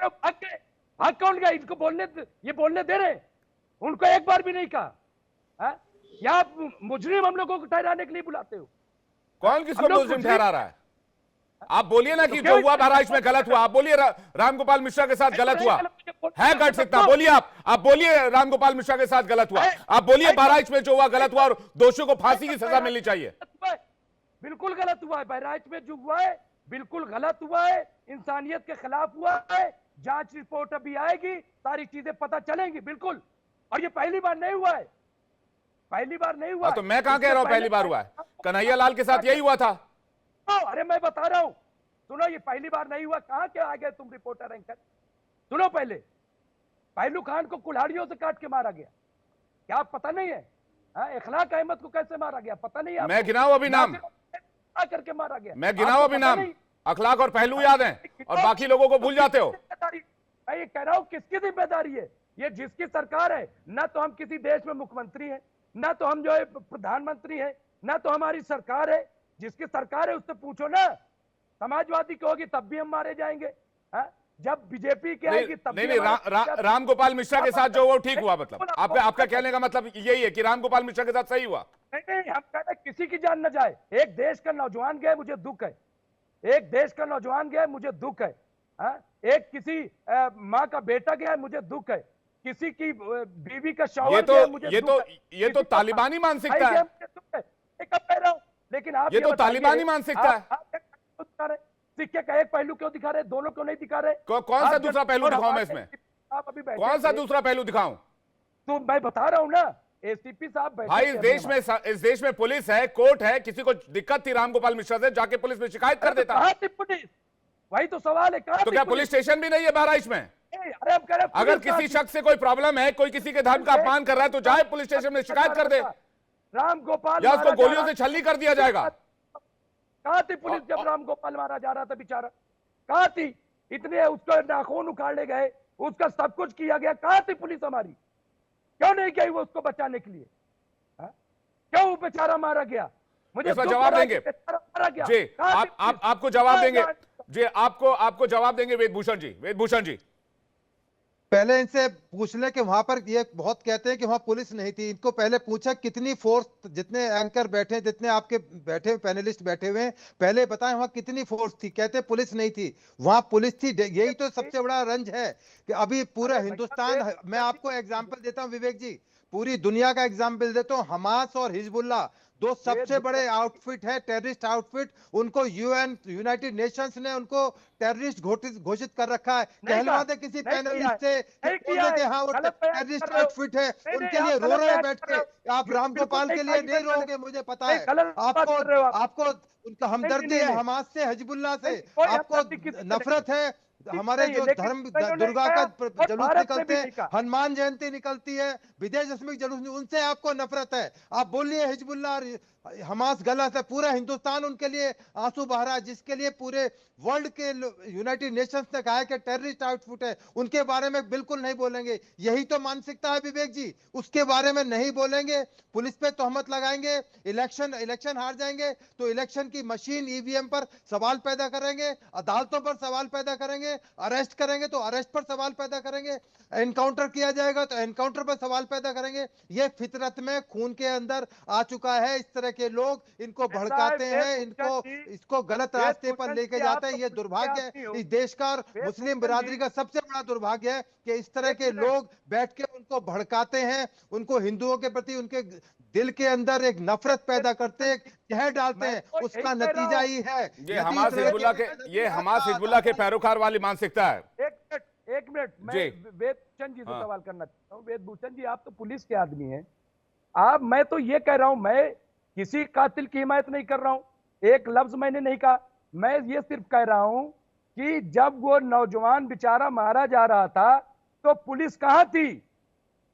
Speaker 2: भाग कौन गया? इनको बोलने दे रहे, उनको एक बार भी नहीं कहा। या आप मुजरिम हम लोगों को ठहराने के लिए बुलाते हो?
Speaker 1: कौन किसको मुजरिम ठहरा रहा है? आप बोलिए ना कि जो हुआ बहराइच में गलत हुआ। आप बोलिए रामगोपाल मिश्रा के साथ गलत हुआ है, गट इतना बोलिए। आप बोलिए रामगोपाल मिश्रा के साथ गलत हुआ। आप बोलिए बहराइच में जो हुआ गलत हुआ और दोषियों को फांसी की सजा मिलनी चाहिए।
Speaker 2: बिल्कुल गलत हुआ है, बहराइच में जो हुआ है बिल्कुल गलत हुआ है, इंसानियत के खिलाफ हुआ है। जांच रिपोर्ट अभी आएगी, सारी चीजें पता चलेंगी बिल्कुल। और ये पहली बार नहीं हुआ है, पहली बार नहीं हुआ।
Speaker 1: तो मैं कहां कह रहा हूं पहली बार हुआ है? कन्हैया लाल के साथ यही हुआ था।
Speaker 2: अरे मैं बता रहा हूं, सुनो, ये पहली बार नहीं हुआ। कहां के आ गए तुम रिपोर्टर एंकर? सुनो, पहले पहलू खान को कुल्हाड़ियों से काट के मारा गया, क्या आप पता नहीं है? इखलाक अहमद को कैसे मारा गया पता नहीं है?
Speaker 1: मैं गिनाऊं अभी नाम?
Speaker 2: करके मारा गया,
Speaker 1: मैं गिनाऊं अभी नाम? अखलाक और पहलू याद हैं और बाकी लोगों को भूल जाते हो।
Speaker 2: मैं ये कह रहा हूं, किसकी जिम्मेदारी है ये? जिसकी सरकार है ना, तो हम किसी देश में मुख्यमंत्री हैं, ना तो हम जो है प्रधानमंत्री हैं, ना तो हमारी सरकार है। जिसकी सरकार है उससे पूछो ना। समाजवादी की होगी तब भी हम मारे जाएंगे, जब बीजेपी की आएगी तब भी।
Speaker 1: राम गोपाल मिश्रा के साथ जो वो ठीक हुआ, मतलब आपका कहने का मतलब यही है कि राम गोपाल मिश्रा के साथ सही हुआ?
Speaker 2: नहीं, हम कहते किसी की जान न जाए। एक देश का नौजवान गया, मुझे दुख है। एक देश का नौजवान गया, मुझे दुख है। एक किसी माँ का बेटा गया, मुझे दुख है। किसी की बीवी का शौहर गया, मुझे दुख है।
Speaker 1: ये तो तालिबानी मानसिकता है।
Speaker 2: कब कह रहा हूं, लेकिन आप
Speaker 1: ये तो तालिबानी मानसिकता है।
Speaker 2: सिक्के का एक पहलू क्यों दिखा रहे, दोनों क्यों नहीं दिखा रहे?
Speaker 1: कौन सा दूसरा पहलू दिखाऊं मैं इसमें?
Speaker 2: आप अभी
Speaker 1: कौन सा दूसरा पहलू दिखाऊं?
Speaker 2: तो मैं बता रहा हूं ना, एसीपी साहब बैठे।
Speaker 1: भाई इस देश में पुलिस है, कोर्ट है। किसी को दिक्कत थी रामगोपाल मिश्रा से, जाके पुलिस में शिकायत कर देता।
Speaker 2: पुलिस, वही तो सवाल है।
Speaker 1: तो क्या पुलिस स्टेशन भी नहीं है बहराइच में? अगर किसी शख्स से कोई प्रॉब्लम है, कोई किसी के धर्म का अपमान कर रहा है, तो जाए पुलिस स्टेशन में शिकायत कर दे।
Speaker 2: रामगोपाल
Speaker 1: या उसको गोलियों से छलनी कर दिया जाएगा।
Speaker 2: कहां थी पुलिस जब रामगोपाल मारा जा रहा था बेचारा? कहां थी? इतने उसको नाखून उखाड़े गए, उसका सब कुछ किया गया, कहां थी पुलिस हमारी?
Speaker 9: क्यों नहीं गई वो उसको बचाने के लिए? क्यों वो बेचारा मारा गया? मुझे
Speaker 1: इस पर
Speaker 9: दुख
Speaker 1: जवाब
Speaker 9: हो रहा है
Speaker 1: देंगे
Speaker 9: कि बेचारा मारा गया।
Speaker 1: जी।
Speaker 9: कहाँ थी पुलिस?
Speaker 1: आपको जवाब
Speaker 9: कहाँ
Speaker 1: देंगे
Speaker 9: जाए?
Speaker 1: जी, आपको जवाब देंगे वेदभूषण जी। वेदभूषण जी,
Speaker 6: पहले इनसे पूछ ले कि वहां पर, ये बहुत कहते हैं कि वहां पुलिस नहीं थी, इनको पहले पूछा कितनी फोर्स, जितने एंकर बैठे, जितने आपके बैठे पैनलिस्ट बैठे हुए हैं, पहले बताएं वहां कितनी फोर्स थी। कहते हैं पुलिस नहीं थी, वहां पुलिस थी। यही तो सबसे बड़ा रंज है कि अभी पूरा हिंदुस्तान, मैं आपको एग्जाम्पल देता हूं विवेक जी, पूरी दुनिया का एग्जाम्पल देता हूं। हमास और हिजबुल्लाह दो सबसे बड़े आउटफिट है, टेररिस्ट आउटफिट। उनको यूएन, यूनाइटेड नेशंस ने उनको टेररिस्ट घोषित कर रखा है। कहलवा दे किसी पैनलिस्ट से कि हाँ वो टेररिस्ट आउटफिट है, उनके लिए रो रहे हैं बैठ के। आप रामगोपाल के लिए नहीं रोगे, मुझे पता है। आपको उनका हमदर्दी है हमास से, हिजबुल्लाह से, आपको नफरत है। हमारे जो धर्म, दुर्गा का जुलूस निकलते हैं, हनुमान जयंती निकलती है, विजय दशमी जुलूस, उनसे आपको नफरत है। आप बोलिए हिजबुल्लाह हमास गलत है, पूरा हिंदुस्तान उनके लिए आंसू बहा रहा है, जिसके लिए पूरे वर्ल्ड के यूनाइटेड नेशंस ने कहा है कि टेररिस्ट आउटफिट है, उनके बारे में बिल्कुल नहीं बोलेंगे। यही तो मानसिकता है विवेक जी, उसके बारे में नहीं बोलेंगे, पुलिस पे तोहमत लगाएंगे, इलेक्शन हार जाएंगे तो इलेक्शन की मशीन ईवीएम पर सवाल पैदा करेंगे, अदालतों पर सवाल पैदा करेंगे, अरेस्ट करेंगे तो अरेस्ट पर सवाल पैदा करेंगे, एनकाउंटर किया जाएगा तो एनकाउंटर पर सवाल पैदा करेंगे। ये फितरत में, खून के अंदर आ चुका है। इस तरह के लोग इनको भड़काते हैं, इसको गलत रास्ते पर लेके जाते हैं। ये दुर्भाग्य है इस देश का और मुस्लिम बिरादरी का सबसे बड़ा दुर्भाग्य है कि इस तरह के लोग बैठ के उनको भड़काते हैं, उनको हिंदुओं के प्रति उनके दिल के अंदर एक नफरत पैदा करते हैं, जहर डालते हैं। उसका नतीजा ही है
Speaker 1: ये हमास हिजबुल्लाह के पैरोकार वाली मानसिकता है।
Speaker 9: एक मिनट, मैं वेदभूषण जी से सवाल करना चाहता हूँ। वेदभूषण जी, आप तो पुलिस के आदमी हैं। मैं तो ये कह रहा हूं, मैं किसी कातिल की हिमायत नहीं कर रहा हूं, एक लफ्ज मैंने नहीं कहा। मैं ये सिर्फ कह रहा हूं कि जब वो नौजवान बेचारा मारा जा रहा था तो पुलिस कहां थी?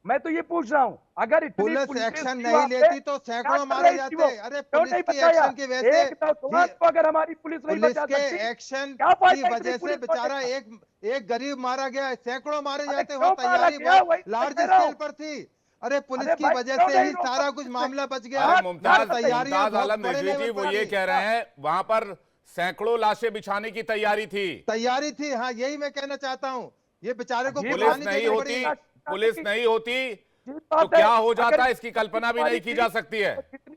Speaker 9: मैं तो ये पूछ रहा हूं, अगर
Speaker 6: पुलिस एक्शन नहीं लेती तो सैकड़ों मारे जाते। अरे पुलिस की एक्शन की वजह से,
Speaker 9: अगर हमारी पुलिस
Speaker 6: के एक्शन की वजह से बेचारा एक गरीब मारा गया, सैकड़ों मारे जाते हो। तैयारी बहुत लार्ज स्केल पर थी। अरे पुलिस की वजह से ही सारा कुछ मामला बच गया।
Speaker 1: मुमताज आलम रिजवी जी वो ये कह रहे हैं वहां पर सैकड़ों लाशें बिछाने की तैयारी थी। हाँ, यही मैं कहना चाहता हूँ। ये बेचारे को पुलिस नहीं होती तो क्या हो जाता है, इसकी कल्पना भी नहीं की जा सकती है।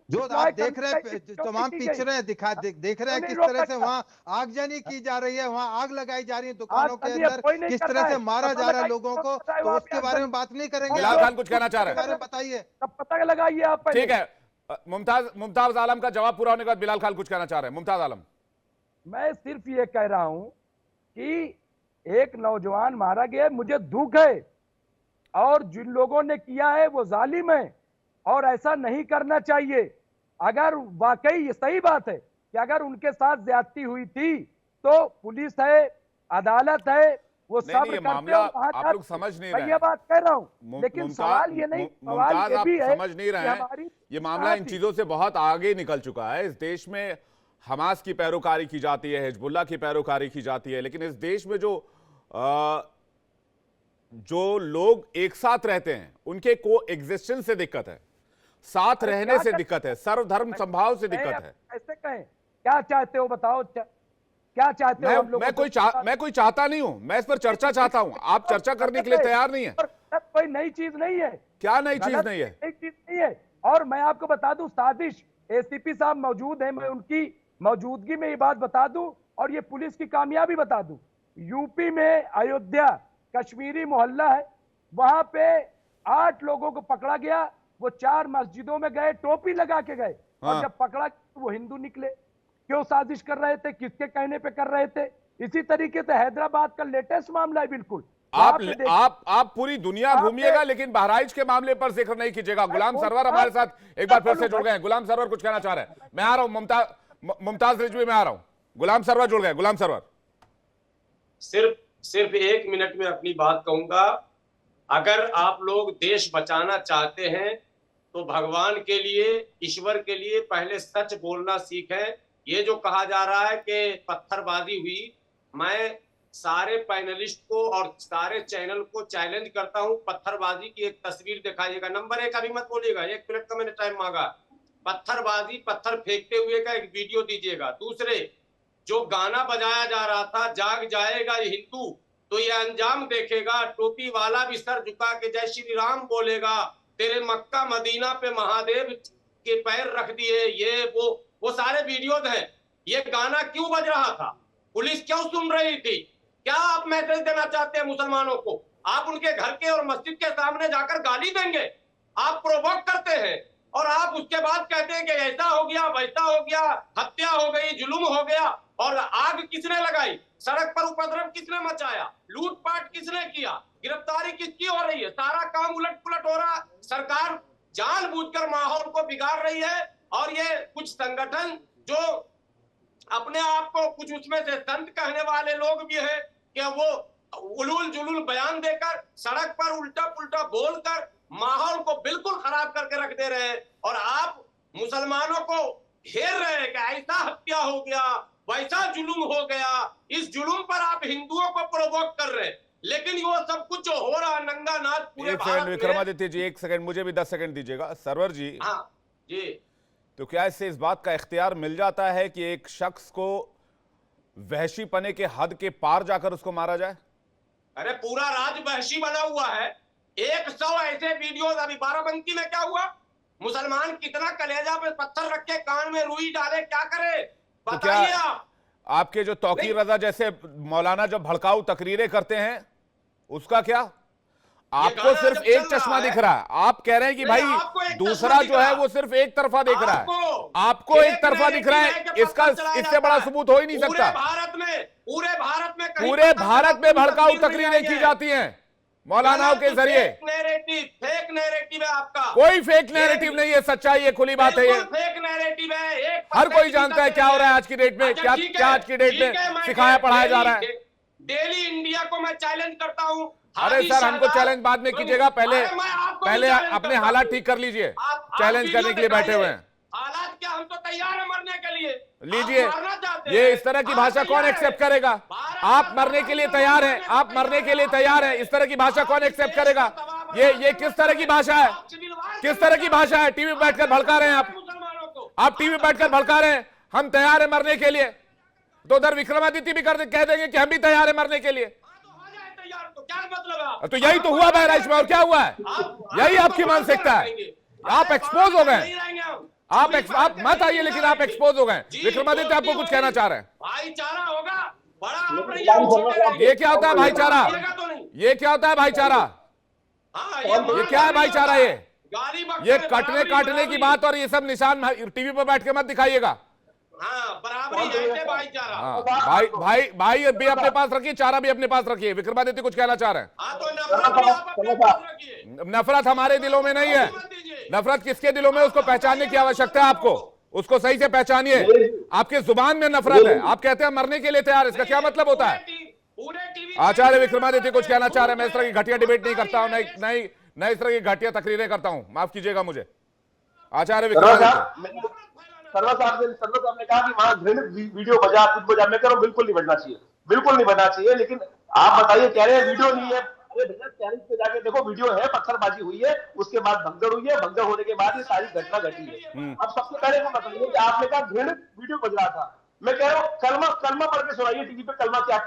Speaker 6: जो आप देख रहे हैं, तमाम पिक्चरें देख रहे हैं किस तरह से वहाँ आगजनी की जा रही है, वहाँ आग लगाई जा रही है दुकानों के अंदर, किस तरह से मारा जा रहा है लोगों को, तो उसके बारे में बात नहीं करेंगे।
Speaker 1: बिलाल खान कुछ कहना चाह रहे हैं,
Speaker 6: बताइए।
Speaker 9: पता लगाइए आप।
Speaker 1: ठीक है, मुमताज आलम का जवाब पूरा होने के बाद बिलाल खान कुछ कहना चाह रहे हैं। मुमताज आलम,
Speaker 9: मैं सिर्फ ये कह रहा हूं कि एक नौजवान मारा गया, मुझे दुख है, और जिन लोगों ने किया है वो जालिम है और ऐसा नहीं करना चाहिए। अगर वाकई ये सही बात है कि अगर उनके साथ ज्यादती हुई थी तो पुलिस है, अदालत है, वो सब
Speaker 1: मामला आप लोग समझ नहीं रहे हैं।
Speaker 9: ये बात कह रहा हूं, लेकिन सवाल ये नहीं,
Speaker 1: मुमताज आप समझ नहीं रहे हैं। ये मामला इन चीजों से बहुत आगे निकल चुका है। इस देश में हमास की पैरोकारी की जाती है, हिजबुल्लाह की पैरोकारी की जाती है, लेकिन इस देश में जो लोग एक साथ रहते हैं उनके को एग्जिस्टेंस से दिक्कत है, साथ रहने से दिक्कत है, सर्वधर्म संभाव से दिक्कत है।
Speaker 9: ऐसे कहें, क्या चाहते हो बताओ, क्या चाहते हो?
Speaker 1: मैं कोई चाहता नहीं हूं, मैं इस पर चर्चा चाहता हूं। आप चर्चा करने के लिए तैयार नहीं है।
Speaker 9: कोई नई चीज नहीं है।
Speaker 1: क्या नई चीज नहीं है?
Speaker 9: नई चीज नहीं है। और मैं आपको बता दूं, साजिश, एसीपी साहब मौजूद हैं, मैं उनकी मौजूदगी में ये बात बता दूं और ये पुलिस की कामयाबी बता दूं। यूपी में अयोध्या कश्मीरी मोहल्ला है, वहां पे 8 लोगों को पकड़ा गया। वो 4 मस्जिदों में गए, टोपी लगा के गए, और जब पकड़ा तो वो हिंदू निकले। क्यों साजिश कर रहे थे, किसके कहने पे कर रहे थे? इसी तरीके से हैदराबाद का लेटेस्ट मामला है। बिल्कुल
Speaker 1: आप पूरी दुनिया घूमिएगा लेकिन बहराइच के मामले पर जिक्र नहीं कीजिएगा। गुलाम सरवर हमारे साथ एक बार फिर से जुड़ गए हैं। गुलाम सरवर कुछ कहना चाह रहे हैं। मैं आ रहा हूं, मुमताज रिजवी में आ रहा हूं। गुलाम सरवर जुड़ गए। गुलाम सरवर,
Speaker 10: सिर्फ 1 मिनट में अपनी बात कहूंगा। अगर आप लोग देश बचाना चाहते हैं तो भगवान के लिए, ईश्वर के लिए पहले सच बोलना सीखें। ये जो कहा जा रहा है कि पत्थरबाजी हुई, मैं सारे पैनलिस्ट को और सारे चैनल को चैलेंज करता हूं, पत्थरबाजी की एक तस्वीर दिखाइएगा। नंबर 1 अभी मत बोलिएगा, 1 मिनट का मैंने टाइम मांगा। पत्थरबाजी, पत्थर फेंकते हुए का एक वीडियो दीजिएगा। दूसरे, जो गाना बजाया जा रहा था जाग जाएगा ये हिंदू, तो ये अंजाम देखेगा। टोपी वाला भी सर झुका के जय श्री राम बोलेगा। तेरे मक्का मदीना पे महादेव के पैर रख दिए, ये वो सारे वीडियोज हैं। ये गाना क्यों बज रहा था, पुलिस क्यों सुन रही थी? क्या आप मैसेज देना चाहते हैं मुसलमानों को? आप उनके घर के और मस्जिद के सामने जाकर गाली देंगे? आप प्रोवोक करते हैं और आप उसके बाद कहते हैं कि ऐसा हो गया, वैसा हो गया, हत्या हो गई, जुल्म हो गया। और आग किसने लगाई? सड़क पर उपद्रव किसने मचाया? लूटपाट किसने किया? गिरफ्तारी किसकी हो रही है? सारा काम उलट पुलट हो रहा। सरकार जानबूझकर माहौल को बिगाड़ रही है। और ये कुछ संगठन जो अपने आप को कुछ उसमें से संत कहने वाले लोग भी हैं कि वो उलूल जुलूल बयान देकर सड़क पर उल्टा पुल्टा बोलकर माहौल को बिल्कुल खराब करके रख दे रहे हैं। और आप मुसलमानों को घेर रहे हैं कि ऐसा हत्या हो गया, वैसा जुलूम हो गया। इस जुलूम पर आप हिंदुओं को प्रोवोक कर रहे हैं। लेकिन वो सब कुछ जो हो रहा नंगा नाच पूरे
Speaker 1: एक सेकंड विक्रमादित्य जी, 1 सेकंड, मुझे भी 10 सेकंड दीजिएगा। सरवर जी,
Speaker 10: हाँ जी,
Speaker 1: तो क्या इससे इस बात का इख्तियार मिल जाता है कि एक शख्स को वहशीपने के हद के पार जाकर उसको मारा जाए?
Speaker 10: अरे पूरा राज वहशी बना हुआ है। 100 ऐसे वीडियोस। अभी बाराबंकी में क्या हुआ? मुसलमान कितना कलेजा पे पत्थर रख के कान में रुई डाले, क्या करे बताइए आप।
Speaker 1: आपके जो तौकीर रजा जैसे मौलाना जब भड़काऊ तकरीरें करते हैं उसका क्या? आपको सिर्फ एक चश्मा दिख रहा है। आप कह रहे हैं कि भाई दूसरा जो है वो सिर्फ एक तरफा दिख रहा है। आपको एक तरफा दिख रहा है, इसका इससे बड़ा सबूत हो ही नहीं सकता। पूरे भारत में भड़काऊ तकरीरें की जाती हैं मौलानाओं के जरिए।
Speaker 10: फेक नैरेटिव है आपका।
Speaker 1: कोई फेक नैरेटिव नहीं है, सच्चाई है, खुली बात है ये।
Speaker 10: फेक नैरेटिव है।
Speaker 1: हर कोई जानता है क्या हो रहा है आज की डेट में, क्या आज की डेट में सिखाया पढ़ाया जा रहा है।
Speaker 10: डेली इंडिया को मैं चैलेंज करता हूं।
Speaker 1: अरे सर, हमको चैलेंज बाद में कीजिएगा, पहले अपने हालात ठीक कर लीजिए। चैलेंज करने के लिए बैठे हुए हैं।
Speaker 10: हालात क्या, हम तो तैयार है मरने के लिए।
Speaker 1: लीजिए, ये इस तरह की भाषा कौन एक्सेप्ट करेगा? आप मरने के लिए तैयार हैं, आप मरने के लिए तैयार हैं, इस तरह की भाषा कौन एक्सेप्ट करेगा? ये किस तरह की भाषा है? किस तरह की भाषा है? टीवी पे बैठकर भड़का रहे हैं आप टीवी पे बैठकर भड़का रहे हैं हम तैयार है मरने के लिए। तो उधर विक्रमादित्य भी कह देंगे कि हम भी तैयार है मरने के लिए। तो यही तो हुआ बहराइच में, और क्या हुआ है? यही आपकी मानसिकता है। आप एक्सपोज हो गए। आप मत आइए, लेकिन आप एक्सपोज हो गए। विक्रमादित्य आपको कुछ कहना चाह रहे हैं?
Speaker 10: भाईचारा होगा बड़ा।
Speaker 1: ये क्या होता है भाईचारा? ये क्या होता है भाईचारा? ये क्या है भाईचारा? ये काटने की बात और ये सब निशान टीवी पर बैठ के मत दिखाइएगा। भाई भी अपने पास रखिए, चारा भी अपने पास रखिए। विक्रमादित्य कुछ कहना चाह रहे हैं? नफरत हमारे दिलों में नहीं है। नफरत किसके दिलों में, उसको पहचानने की आवश्यकता है आपको। उसको सही से पहचानिए। आपके जुबान में नफरत है, आप कहते हैं मरने के लिए तैयार, इसका क्या मतलब होता है? आचार्य विक्रमादित्य कुछ कहना चाह रहे हैं? मैं इस तरह की घटिया डिबेट नहीं करता हूं, नहीं इस तरह की घटिया तकरीरें करता हूं, माफ कीजिएगा मुझे। आचार्य विक्रमादित्य,
Speaker 5: सर्वर साहब ने कहा कि वहां घृणित वीडियो बजा, कुछ बजा। मैं कह रहा हूं बिल्कुल नहीं बनना चाहिए, बिल्कुल नहीं बनना चाहिए। लेकिन आप बताइए, कह रहे हैं वीडियो नहीं है। अरे भैया, चैनल पे जाके देखो, वीडियो है, पत्थरबाजी हुई है, उसके बाद भगदड़ हुई है, भगदड़ होने के बाद ये सारी घटना घटी है। अब सबसे पहले वो बताइए कि आपने कहा घृणित वीडियो बज रहा था। मैं कह रहा हूँ कलमा पढ़ के सुनाइए टीवी पे। कलमा का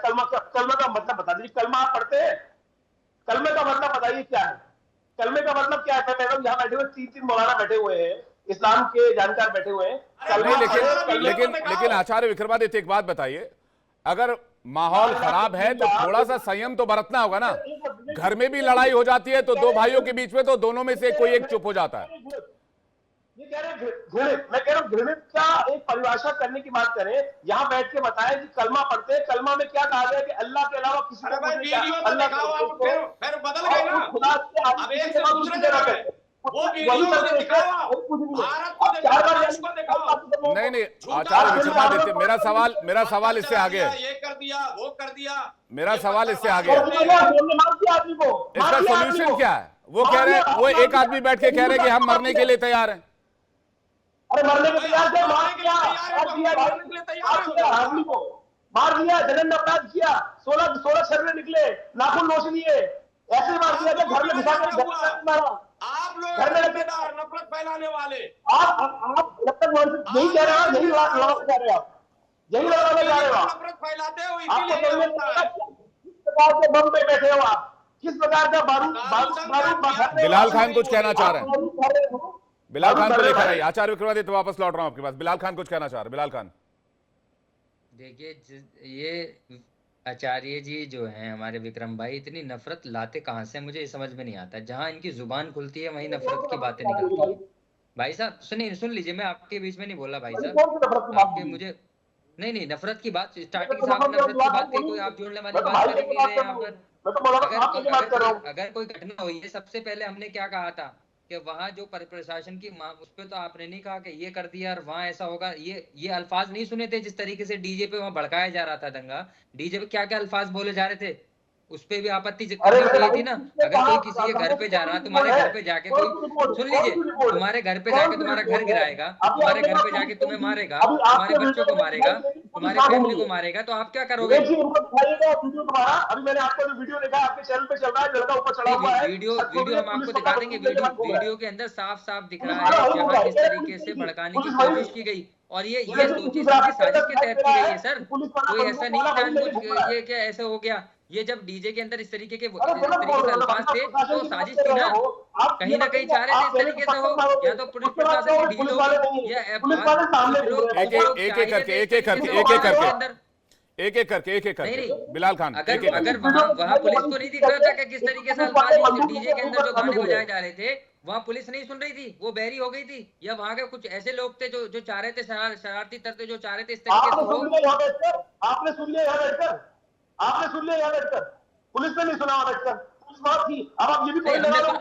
Speaker 5: मतलब बता दीजिए। कलमा आप पढ़ते हैं? कलमे का मतलब बताइए क्या है? कलमे का मतलब क्या है? मैडम यहाँ बैठे हुए 3 मौलाना बैठे हुए हैं, इस्लाम के जानकार बैठे हुए हैं।
Speaker 1: लेकिन आचार्य विक्रमादित्य, एक बात बताइए, अगर माहौल खराब है तो थोड़ा सा संयम तो बरतना होगा ना। घर में भी लड़ाई हो जाती है तो दो भाइयों के बीच में तो दोनों में से कोई एक चुप हो जाता है।
Speaker 5: ये कह रहे हैं घृणित। मैं कह रहा हूँ घृणित का एक परिभाषा करने की बात करें। यहाँ बैठ के बताएं कि कलमा पढ़ते हैं, कलमा में क्या कहा गया कि अल्लाह के अलावा किसी को
Speaker 1: नहीं आचार्य विक्रमादित्य, मेरा सवाल इससे आगे है।
Speaker 10: ये कर दिया, वो कर दिया।
Speaker 1: मेरा सवाल इससे आगे है, इसका सोल्यूशन क्या है? वो कह रहे हैं, वो एक आदमी बैठ के कह रहे हैं कि हम मरने के लिए तैयार हैं।
Speaker 5: अरे मरने के तैयार थे, मार दिया, जघन्य अपराध किया, 16 शरीर निकले, नाखून नोच लिए, ऐसे मार दिया कि घर में घुसा कर मारा।
Speaker 10: आप लोग
Speaker 5: घर में
Speaker 10: जिम्मेदार, नफरत फैलाने वाले।
Speaker 5: आप जब तक यही कह रहे हो, यही लड़ाने जा रहे हो, यही लड़ाने जा रहे हो।
Speaker 10: नफरत फैलाते हो,
Speaker 5: आपको
Speaker 10: इसीलिए
Speaker 5: समझ
Speaker 10: होता है।
Speaker 5: किस प्रकार के बम पे बैठे हो आप, किस प्रकार का बारूद
Speaker 1: बिलाल खान कुछ कहना चाह रहे हैं।
Speaker 5: हैं।
Speaker 1: बिलाल खान को लेकर आइए। आचार्य विक्रमादित्य वापस लौट रहा हूं आपके पास। बिलाल खान कुछ कहना चाह रहे हैं। बिलाल खान
Speaker 7: देखिए, ये आचार्य जी जो हैं हमारे विक्रम भाई, इतनी नफरत लाते कहाँ से मुझे समझ में नहीं आता। जहां इनकी जुबान खुलती है वहीं नफरत की बातें निकलती है। भाई साहब सुनिए, सुन लीजिए, मैं आपके बीच में नहीं बोला भाई साहब, आपके मुझे नहीं नफरत की बात स्टार्टिंग से आपने नफरत की बात कही, कोई आप जोड़ने वाली बात कर नहीं रहे यहाँ पर। अगर कोई घटना हुई है, सबसे पहले हमने क्या कहा था कि वहां जो प्रशासन की उस पर तो आपने नहीं कहा कि ये कर दिया और वहां ऐसा होगा, ये अल्फाज नहीं सुने थे। जिस तरीके से डीजे पे वहां भड़काया जा रहा था दंगा, डीजे पे क्या क्या अल्फाज बोले जा रहे थे, उस पे भी आपत्ति करनी चाहिए थी ना। अगर कोई किसी के घर पे जा रहा, तुम्हारे घर पे जाके कोई, सुन लीजिए, तुम्हारे घर पे जाके तुम्हारा घर गिराएगा, तुम्हारे घर पे जाके तुम्हें मारेगा, तुम्हारे बच्चों को मारेगा, तुम्हारे फैमिली को मारेगा, तो आप क्या करोगे?
Speaker 5: अभी मैंने आपका जो वीडियो देखा, आपके चैनल पे चल रहा है, लड़का ऊपर चढ़ा हुआ है।
Speaker 7: वीडियो हम आपको दिखा देंगे। वीडियो के अंदर साफ साफ दिख रहा है जहाँ किस तरीके से भड़काने की कोशिश की गई, और ये सोची समझी साजिश के तहत की गई है सर। कोई ऐसा नहीं जानबूझ ये क्या ऐसे हो गया। ये जब डीजे के अंदर इस तरीके से अल्फाज थे तो साजिश थी ना, कहीं ना कहीं चाह रहे थे इस तरीके से हो, या तो पुलिस प्रशासन की ढील होगी या
Speaker 1: एक एक करके बिलाल खान,
Speaker 7: अगर वहाँ पुलिस को नहीं दिख रहा था कि किस तरीके से अल्फाज डीजे के अंदर जो गाने बजाए जा रहे थे, वहाँ पुलिस नहीं सुन रही थी, वो बहरी हो गई थी, या वहाँ के कुछ ऐसे लोग थे जो चाह रहे थे, शरारती तत्व जो चाह रहे थे इस तरीके से हो।
Speaker 5: आपने सुन लिया यहाँ बैठकर, आपने सुन लिया यहाँ बैठकर, पुलिस ने नहीं सुना वहां बैठकर, पुलिस बात थी। अब आप ये भी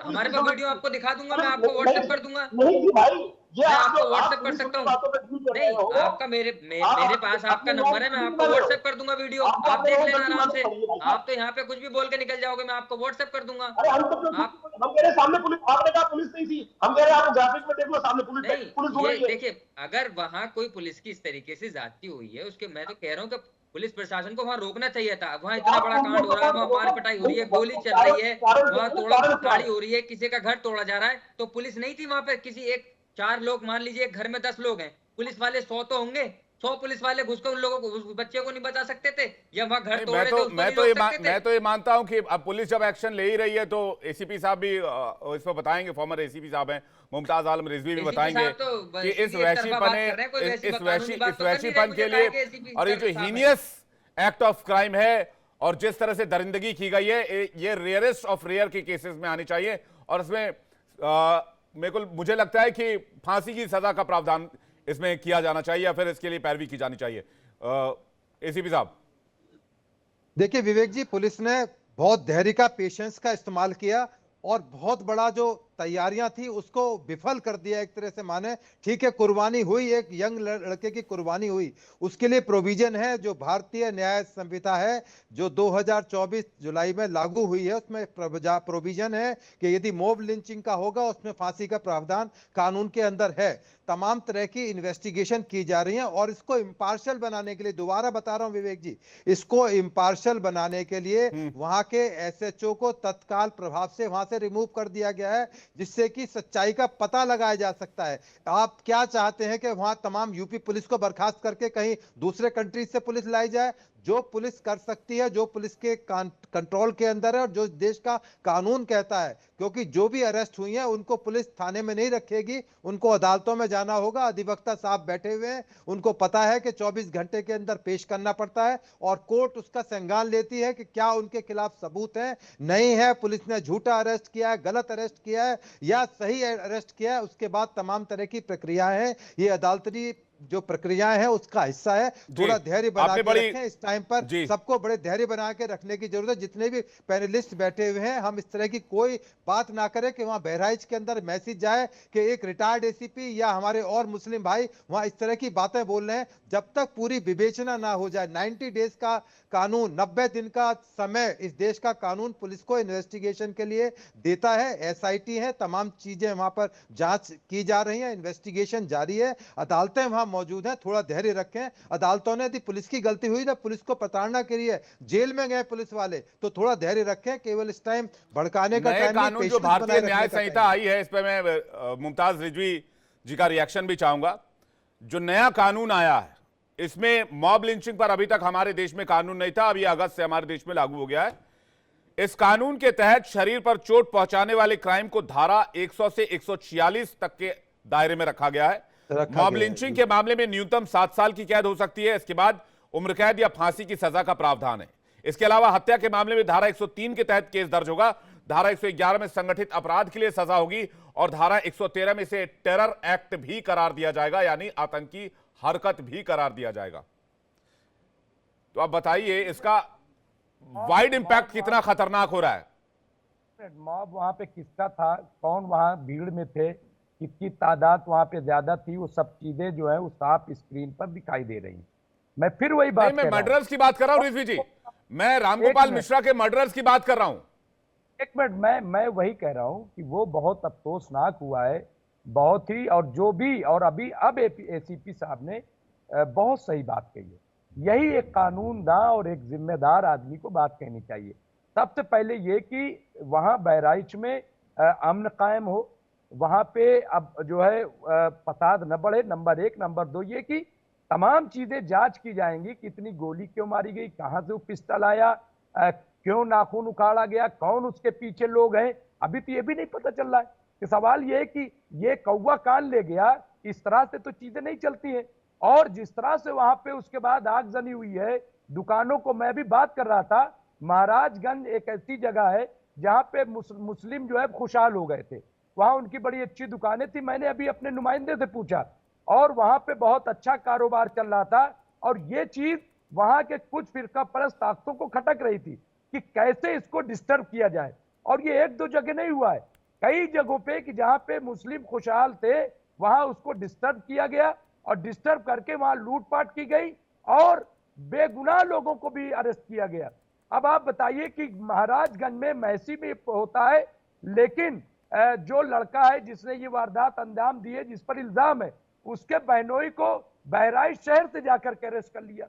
Speaker 7: हमारे पास वीडियो आपको दिखा दूंगा, मैं आपको व्हाट्सएप कर दूंगा।
Speaker 5: नहीं जी भाई, ये
Speaker 7: मैं आपको व्हाट्सएप कर सकता हूँ। नहीं, आपका मेरे पास आपका नंबर है, मैं आपको व्हाट्सएप कर दूंगा वीडियो, आप देख लेना आराम से। आप तो यहाँ पे कुछ भी बोल के निकल जाओगे, मैं आपको व्हाट्सएप कर दूंगा।
Speaker 5: हम कह रहे सामने पुलिस, आपने कहा पुलिस नहीं थी, हम कह रहे आप ग्राफिक में देख लो, सामने पुलिस
Speaker 7: नहीं, ये देखिए, अगर वहाँ कोई पुलिस की इस तरीके से ज्यादती हुई है, उसके मैं तो कह रहा हूँ कि पुलिस प्रशासन को वहाँ रोकना चाहिए था। वहाँ इतना बड़ा कांड हो रहा है, वहाँ मार पिटाई हो रही है, गोली चल रही है, वहाँ तोड़ा हो रही है, किसी का घर तोड़ा जा रहा है, तो पुलिस नहीं थी वहाँ पे। किसी 4 लोग, मान लीजिए एक घर में 10 लोग हैं, पुलिस वाले 100 तो होंगे, 100 पुलिस वाले घुसकर उन लोगों को, उस बच्चे को नहीं बचा सकते थे, या वहाँ घर तोड़े थे उसको नहीं रोक सकते थे?
Speaker 1: मैं तो ये मानता हूं कि अब पुलिस जब एक्शन ले ही रही है तो एसीपी साहब भी इस पर बताएंगे, फॉर्मर एसीपी साहब हैं मुमताज आलम रिजवी भी बताएंगे कि इस वैशीपन के लिए और ये जो हीनियस एक्ट ऑफ क्राइम है और जिस तरह से दरिंदगी की गई है, ये रेयरेस्ट ऑफ रेयर के केसेस में आनी चाहिए। और इसमें मुझे लगता है कि फांसी की सजा का प्रावधान इसमें किया जाना चाहिए, या फिर इसके लिए पैरवी की जानी चाहिए। एसीपी साहब
Speaker 6: देखिए विवेक जी, पुलिस ने बहुत धैर्य का, पेशेंस का इस्तेमाल किया और बहुत बड़ा जो तैयारियां थी उसको विफल कर दिया एक तरह से। माने ठीक है, कुर्बानी हुई, एक यंग लड़के की कुर्बानी हुई, उसके लिए प्रोविजन है जो भारतीय न्याय संहिता है जो 2024 जुलाई में लागू हुई है, उसमें प्रोविजन है कि यदि मॉब लिंचिंग का होगा उसमें फांसी का प्रावधान कानून के अंदर है। तमाम तरह की इन्वेस्टिगेशन की जा रही है और इसको इम्पार्शियल बनाने के लिए, दोबारा बता रहा हूं विवेक जी, इसको इम्पार्शियल बनाने के लिए वहां के एसएचओ को तत्काल प्रभाव से वहां से रिमूव कर दिया गया है, जिससे कि सच्चाई का पता लगाया जा सकता है। आप क्या चाहते हैं कि वहां तमाम यूपी पुलिस को बर्खास्त करके कहीं दूसरे कंट्री से पुलिस लाई जाए? जो पुलिस कर सकती है, जो पुलिस के कंट्रोल के अंदर है और जो देश का कानून कहता है, क्योंकि जो भी अरेस्ट हुई है उनको पुलिस थाने में नहीं रखेगी, उनको अदालतों में जाना होगा। अधिवक्ता साहब बैठे हुए हैं, उनको पता है कि 24 घंटे के अंदर पेश करना पड़ता है और कोर्ट उसका संज्ञान लेती है कि क्या उनके खिलाफ सबूत है, नहीं है, पुलिस ने झूठा अरेस्ट किया है, गलत अरेस्ट किया है या सही अरेस्ट किया है। उसके बाद तमाम तरह की प्रक्रिया है, ये अदालती जो प्रक्रियाएं हैं उसका हिस्सा है। थोड़ा धैर्य बना के रखें, इस टाइम पर सबको बड़े धैर्य बना के रखने की जरूरत है। जितने भी पैनलिस्ट बैठे हुए हैं, हम इस तरह की कोई बात ना करें कि वहां बहराइच के अंदर मैसेज जाए कि एक रिटायर्ड एसीपी या हमारे और मुस्लिम भाई वहां इस तरह की बातें बोल रहे हैं। जब तक पूरी विवेचना ना हो जाए, 90 डेज का कानून, 90 दिन का समय इस देश का कानून पुलिस को इन्वेस्टिगेशन के लिए देता है। एसआईटी है, तमाम चीजें वहां पर जांच की जा रही है, इन्वेस्टिगेशन जारी है, अदालतें वहां मौजूद हैं, थोड़ा धैर्य रखें। अदालतों ने यदि पुलिस की गलती हुई ना, पुलिस को प्रताड़ना के लिए जेल में गए पुलिस वाले, तो थोड़ा धैर्य रखें। केवल इस टाइम भड़काने का
Speaker 1: नए
Speaker 6: टाइम नहीं,
Speaker 1: कानून जो
Speaker 6: पेशेंस
Speaker 1: भारतीय
Speaker 6: बनाए
Speaker 1: न्याय
Speaker 6: रखने का
Speaker 1: संहिता
Speaker 6: टाइम।
Speaker 1: आई है, इस पर मैं मुमताज रिजवी जी का रिएक्शन भी चाहूंगा। जो नया कानून आया है, इसमें मॉब लिंचिंग पर अभी तक हमारे देश में कानून नहीं था, अभी अगस्त से हमारे देश में लागू हो गया है। इस कानून के तहत शरीर पर चोट पहुंचाने वाले क्राइम को धारा 100 से 146 तक के दायरे में रखा गया है। मॉब लिंचिंग के मामले में न्यूनतम 7 साल की कैद हो सकती है। इसके बाद उम्र कैद या फांसी की सजा का प्रावधान है। इसके अलावा हत्या के मामले में धारा 103 के तहत केस दर्ज होगा। धारा 111 में संगठित अपराध के लिए सजा होगी और धारा 113 में इसे टेरर एक्ट भी करार दिया जाएगा, यानी आतंकी हरकत भी करार दिया जाएगा। तो आप बताइए इसका वाइड इंपैक्ट कितना खतरनाक हो रहा है।
Speaker 9: मॉब वहां पे किसका था, कौन वहां भीड़ में थे, किसकी तादाद वहां पे ज्यादा थी, वो सब चीजें जो है वो साफ स्क्रीन पर दिखाई दे रही हैं। मैं फिर वही बात
Speaker 1: मैं मर्डर्स की बात कर रहा हूं रिजवी जी, मैं रामगोपाल मिश्रा के मर्डर्स की बात कर रहा हूं।
Speaker 9: एक मिनट, मैं वही कह रहा हूं कि वो बहुत अफसोसनाक हुआ है, बहुत ही। और जो भी, और अभी अब एसीपी साहब ने बहुत सही बात कही है। यही एक कानूनदा और एक जिम्मेदार आदमी को बात कहनी चाहिए। सबसे पहले ये कि वहां बहराइच में अमन कायम हो, वहां पे अब जो है फसाद न बढ़े, नंबर 1। नंबर 2 ये कि तमाम चीजें जांच की जाएंगी, कितनी गोली क्यों मारी गई, कहां से वो पिस्टल आया, क्यों नाखून उखाड़ा गया, कौन उसके पीछे लोग हैं, अभी तो ये भी नहीं पता चल रहा है। कि सवाल ये है कि ये कौवा कान ले गया, इस तरह से तो चीजें नहीं चलती हैं। और जिस तरह से वहां पे उसके बाद आगजनी हुई है दुकानों को, मैं भी बात कर रहा था, महाराजगंज एक ऐसी जगह है जहां पे मुस्लिम जो है खुशहाल हो गए थे, वहां उनकी बड़ी अच्छी दुकानें थी। मैंने अभी अपने नुमाइंदे से पूछा और वहां पे बहुत अच्छा कारोबार चल रहा था। और ये चीज वहां के कुछ फिरका परस्त ताकतों को खटक रही थी कि कैसे इसको डिस्टर्ब किया जाए। और ये 1-2 जगह नहीं हुआ है, कई जगहों पे कि जहां पे मुस्लिम खुशहाल थे वहां उसको डिस्टर्ब किया गया और डिस्टर्ब करके वहां लूटपाट की गई और बेगुनाह लोगों को भी अरेस्ट किया गया। अब आप बताइए कि महाराजगंज में महसी में होता है, लेकिन जो लड़का है जिसने ये वारदात अंजाम दी है, जिस पर इल्जाम है, उसके बहनोई को बहराइच शहर से जाकर के अरेस्ट कर लिया।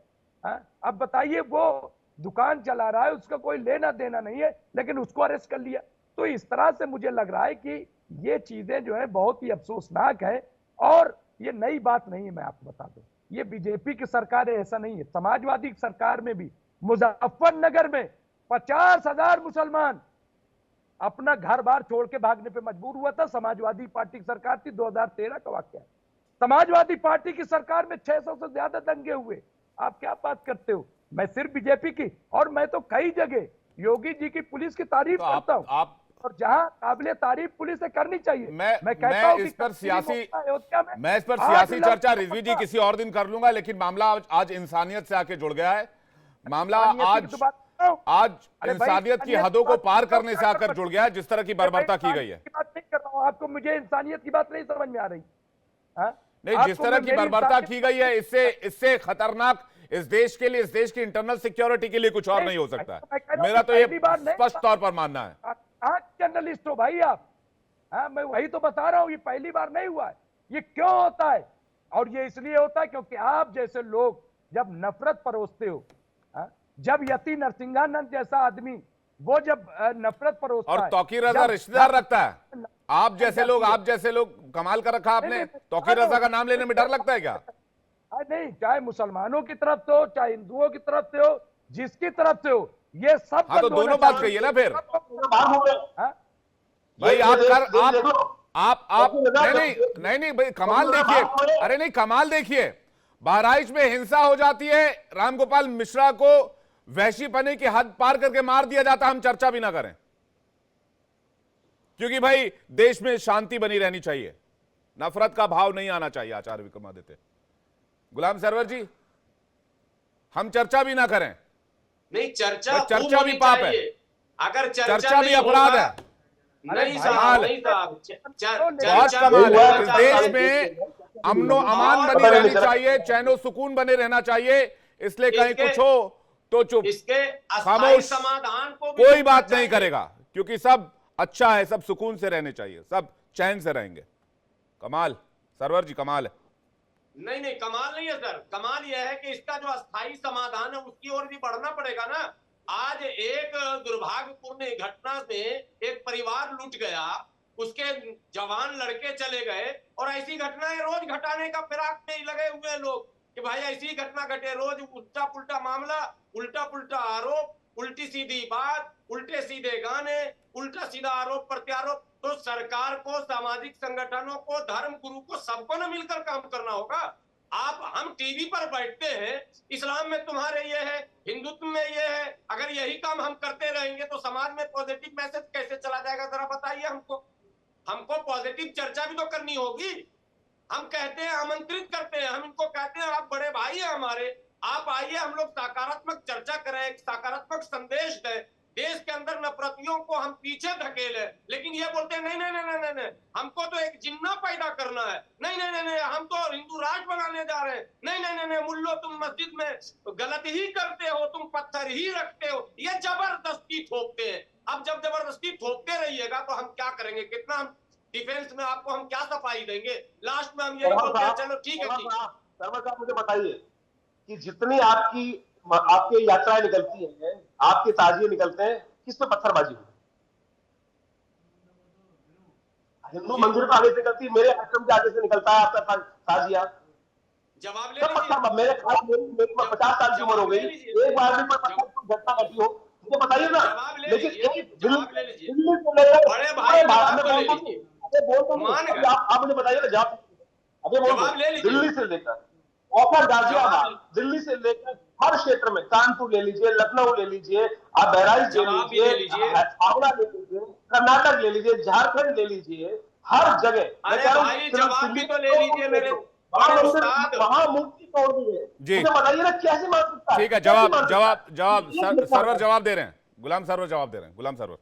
Speaker 9: अब बताइए, वो दुकान चला रहा है, उसका कोई लेना देना नहीं है, लेकिन उसको अरेस्ट कर लिया। तो इस तरह से मुझे लग रहा है कि ये चीजें जो है बहुत ही अफसोसनाक है। और ये नई बात नहीं है, मैं आपको बता दूं, ये बीजेपी की सरकार है ऐसा नहीं है, समाजवादी सरकार में भी मुजफ्फरनगर में 50,000 मुसलमान अपना घर बार छोड़ के भागने पे मजबूर हुआ था। समाजवादी पार्टी की सरकार थी, 2013 का वाकया है। समाजवादी पार्टी की सरकार में 600 से ज्यादा दंगे हुए। आप क्या बात करते हो? मैं सिर्फ बीजेपी की, और मैं तो कई जगह योगी जी की पुलिस की तारीफ करता हूं, और जहां काबिले तारीफ पुलिस से करनी चाहिए। मैं कहता हूं
Speaker 1: इस
Speaker 9: कि
Speaker 1: पर सियासी
Speaker 9: मैं
Speaker 1: इस पर सियासी चर्चा रिजवी जी किसी और दिन कर लूंगा, लेकिन मामला आज इंसानियत से आके जुड़ गया है। मामला आज इंसानियत की हदों को पार करने से आकर जुड़ गया है, जिस तरह की बर्बरता की गई है।
Speaker 9: बात नहीं कर रहा हूं, आपको मुझे इंसानियत की बात नहीं समझ में आ रही।
Speaker 1: नहीं, जिस तरह की बर्बरता की गई है, इससे खतरनाक इस देश के लिए, इस देश की इंटरनल सिक्योरिटी के लिए कुछ और नहीं हो सकता है। मेरा तो ये स्पष्ट तौर पर मानना है।
Speaker 9: जर्नलिस्ट हो भाई आप, मैं वही तो बता रहा हूं, ये पहली बार नहीं हुआ है। ये क्यों होता है? और ये इसलिए होता है क्योंकि आप जैसे लोग जब नफरत परोसते हो, जब यति नरसिंहानंद जैसा आदमी वो जब नफरत परोसता है,
Speaker 1: और तौकीर रजा रिश्तेदार रखता है, आप जैसे लोग कमाल कर रखा आपने। तौकीर रजा का नाम लेने में डर लगता है क्या?
Speaker 9: नहीं, चाहे मुसलमानों की तरफ से हो, चाहे हिंदुओं की तरफ से हो, जिसकी तरफ से हो, ये सब
Speaker 1: तो दोनों बात कहिए ना फिर भाई। नहीं भाई, कमाल देखिए। अरे नहीं, कमाल देखिए, बहराइच में हिंसा हो जाती है, रामगोपाल मिश्रा को वहशीपने की हद पार करके मार दिया जाता, हम चर्चा भी ना करें, क्योंकि भाई देश में शांति बनी रहनी चाहिए, नफरत का भाव नहीं आना चाहिए। आचार्य विक्रमादित्य, गुलाम सरवर जी, हम चर्चा भी ना करें।
Speaker 10: नहीं, चर्चा
Speaker 1: भी पाप है,
Speaker 10: अगर
Speaker 1: चर्चा भी अपराध है।
Speaker 10: नहीं साहब, नहीं साहब,
Speaker 1: बहुत कमाल है। इस देश में अमनो अमान बनी रहनी चाहिए, चैनो सुकून बने रहना चाहिए, इसलिए कहीं कुछ हो तो चुप, खामोश,
Speaker 10: समाधान को
Speaker 1: कोई बात नहीं करेगा, क्योंकि सब अच्छा है, सब सुकून से रहने चाहिए, सब चैन से रहेंगे। कमाल सरवर जी, कमाल है।
Speaker 10: नहीं नहीं, कमाल नहीं है सर, कमाल यह है कि इसका जो अस्थायी समाधान है उसकी ओर भी बढ़ना पड़ेगा ना। आज एक दुर्भाग्यपूर्ण घटना में एक परिवार लूट गया, उसके जवान लड़के चले गए, और ऐसी घटनाएं रोज घटाने का फिराक में लगे हुए हैं लोग कि भाई ऐसी घटना घटे, रोज उल्टा पुल्टा मामला, उल्टा पुल्टा आरोप, उल्टी सीधी बात, उल्टे सीधे गाने, उल्टा सीधा आरोप प्रत्यारोप। तो सरकार को, सामाजिक संगठनों को, धर्म गुरु को, सबको ना मिलकर काम करना होगा। हम टीवी पर बैठते हैं, इस्लाम में तुम्हारे ये है, हिंदुत्व में ये है, अगर यही काम हम करते रहेंगे तो समाज में पॉजिटिव मैसेज कैसे चला जाएगा, जरा बताइए हमको पॉजिटिव चर्चा भी तो करनी होगी। हम कहते हैं, आमंत्रित करते हैं, हम इनको कहते हैं आप बड़े भाई हैं हमारे, आप आइए, हम लोग सकारात्मक चर्चा करें, एक सकारात्मक संदेश दें, देश के अंदर नफरतियों को हम पीछे धकेले। लेकिन ये बोलते हैं नहीं नहीं नहीं नहीं नहीं, हमको तो एक जिन्ना पैदा करना है, नहीं नहीं नहीं, हम तो हिंदू राष्ट्र बनाने जा रहे हैं, नहीं नहीं नहीं, मुल्लो तुम मस्जिद में गलत ही करते हो, तुम पत्थर ही रखते हो, ये जबरदस्ती थोपते हैं। अब जब जबरदस्ती थोपते रहिएगा तो हम क्या करेंगे, कितना हम डिफेंस में आपको हम क्या सफाई देंगे, लास्ट में हम यही बोलते हैं चलो ठीक है।
Speaker 5: शर्मा साहब मुझे बताइए कि जितनी आपके यात्राएं निकलती हैं, आपके ताजिए निकलते हैं, किस पे पत्थरबाजी हुई? हिंदू मंदिर पे आगे से निकलती है, मेरे आश्रम के आगे से निकलता है आपका ताजिया।
Speaker 10: जवाब ले लीजिए।
Speaker 5: मेरे 50 साल की उम्र हो गई, एक बार भी कोई घटना घटी हो मुझे बताइए ना। लेकिन दिल्ली को लेकर
Speaker 10: बड़े भाई
Speaker 5: आप मुझे बताइए ना, जवाब दिल्ली से लेकर और गाजियाबाद, दिल्ली से लेकर हर क्षेत्र में, कानपुर ले लीजिए, लखनऊ ले लीजिए, आप बहराइच ले लीजिए, हावड़ा ले लीजिए, कर्नाटक ले लीजिए, झारखंड ले लीजिए, हर जगह।
Speaker 10: अरे भाई जवाब भी तो ले लीजिए मेरे
Speaker 5: वहां मूर्ति तोड़ दी है जी, मुझे बताइए ना कैसे मान सकता है?
Speaker 1: ठीक है, जवाब सरवर जवाब दे रहे हैं, गुलाम सरवर जवाब दे रहे हैं। गुलाम सरवर,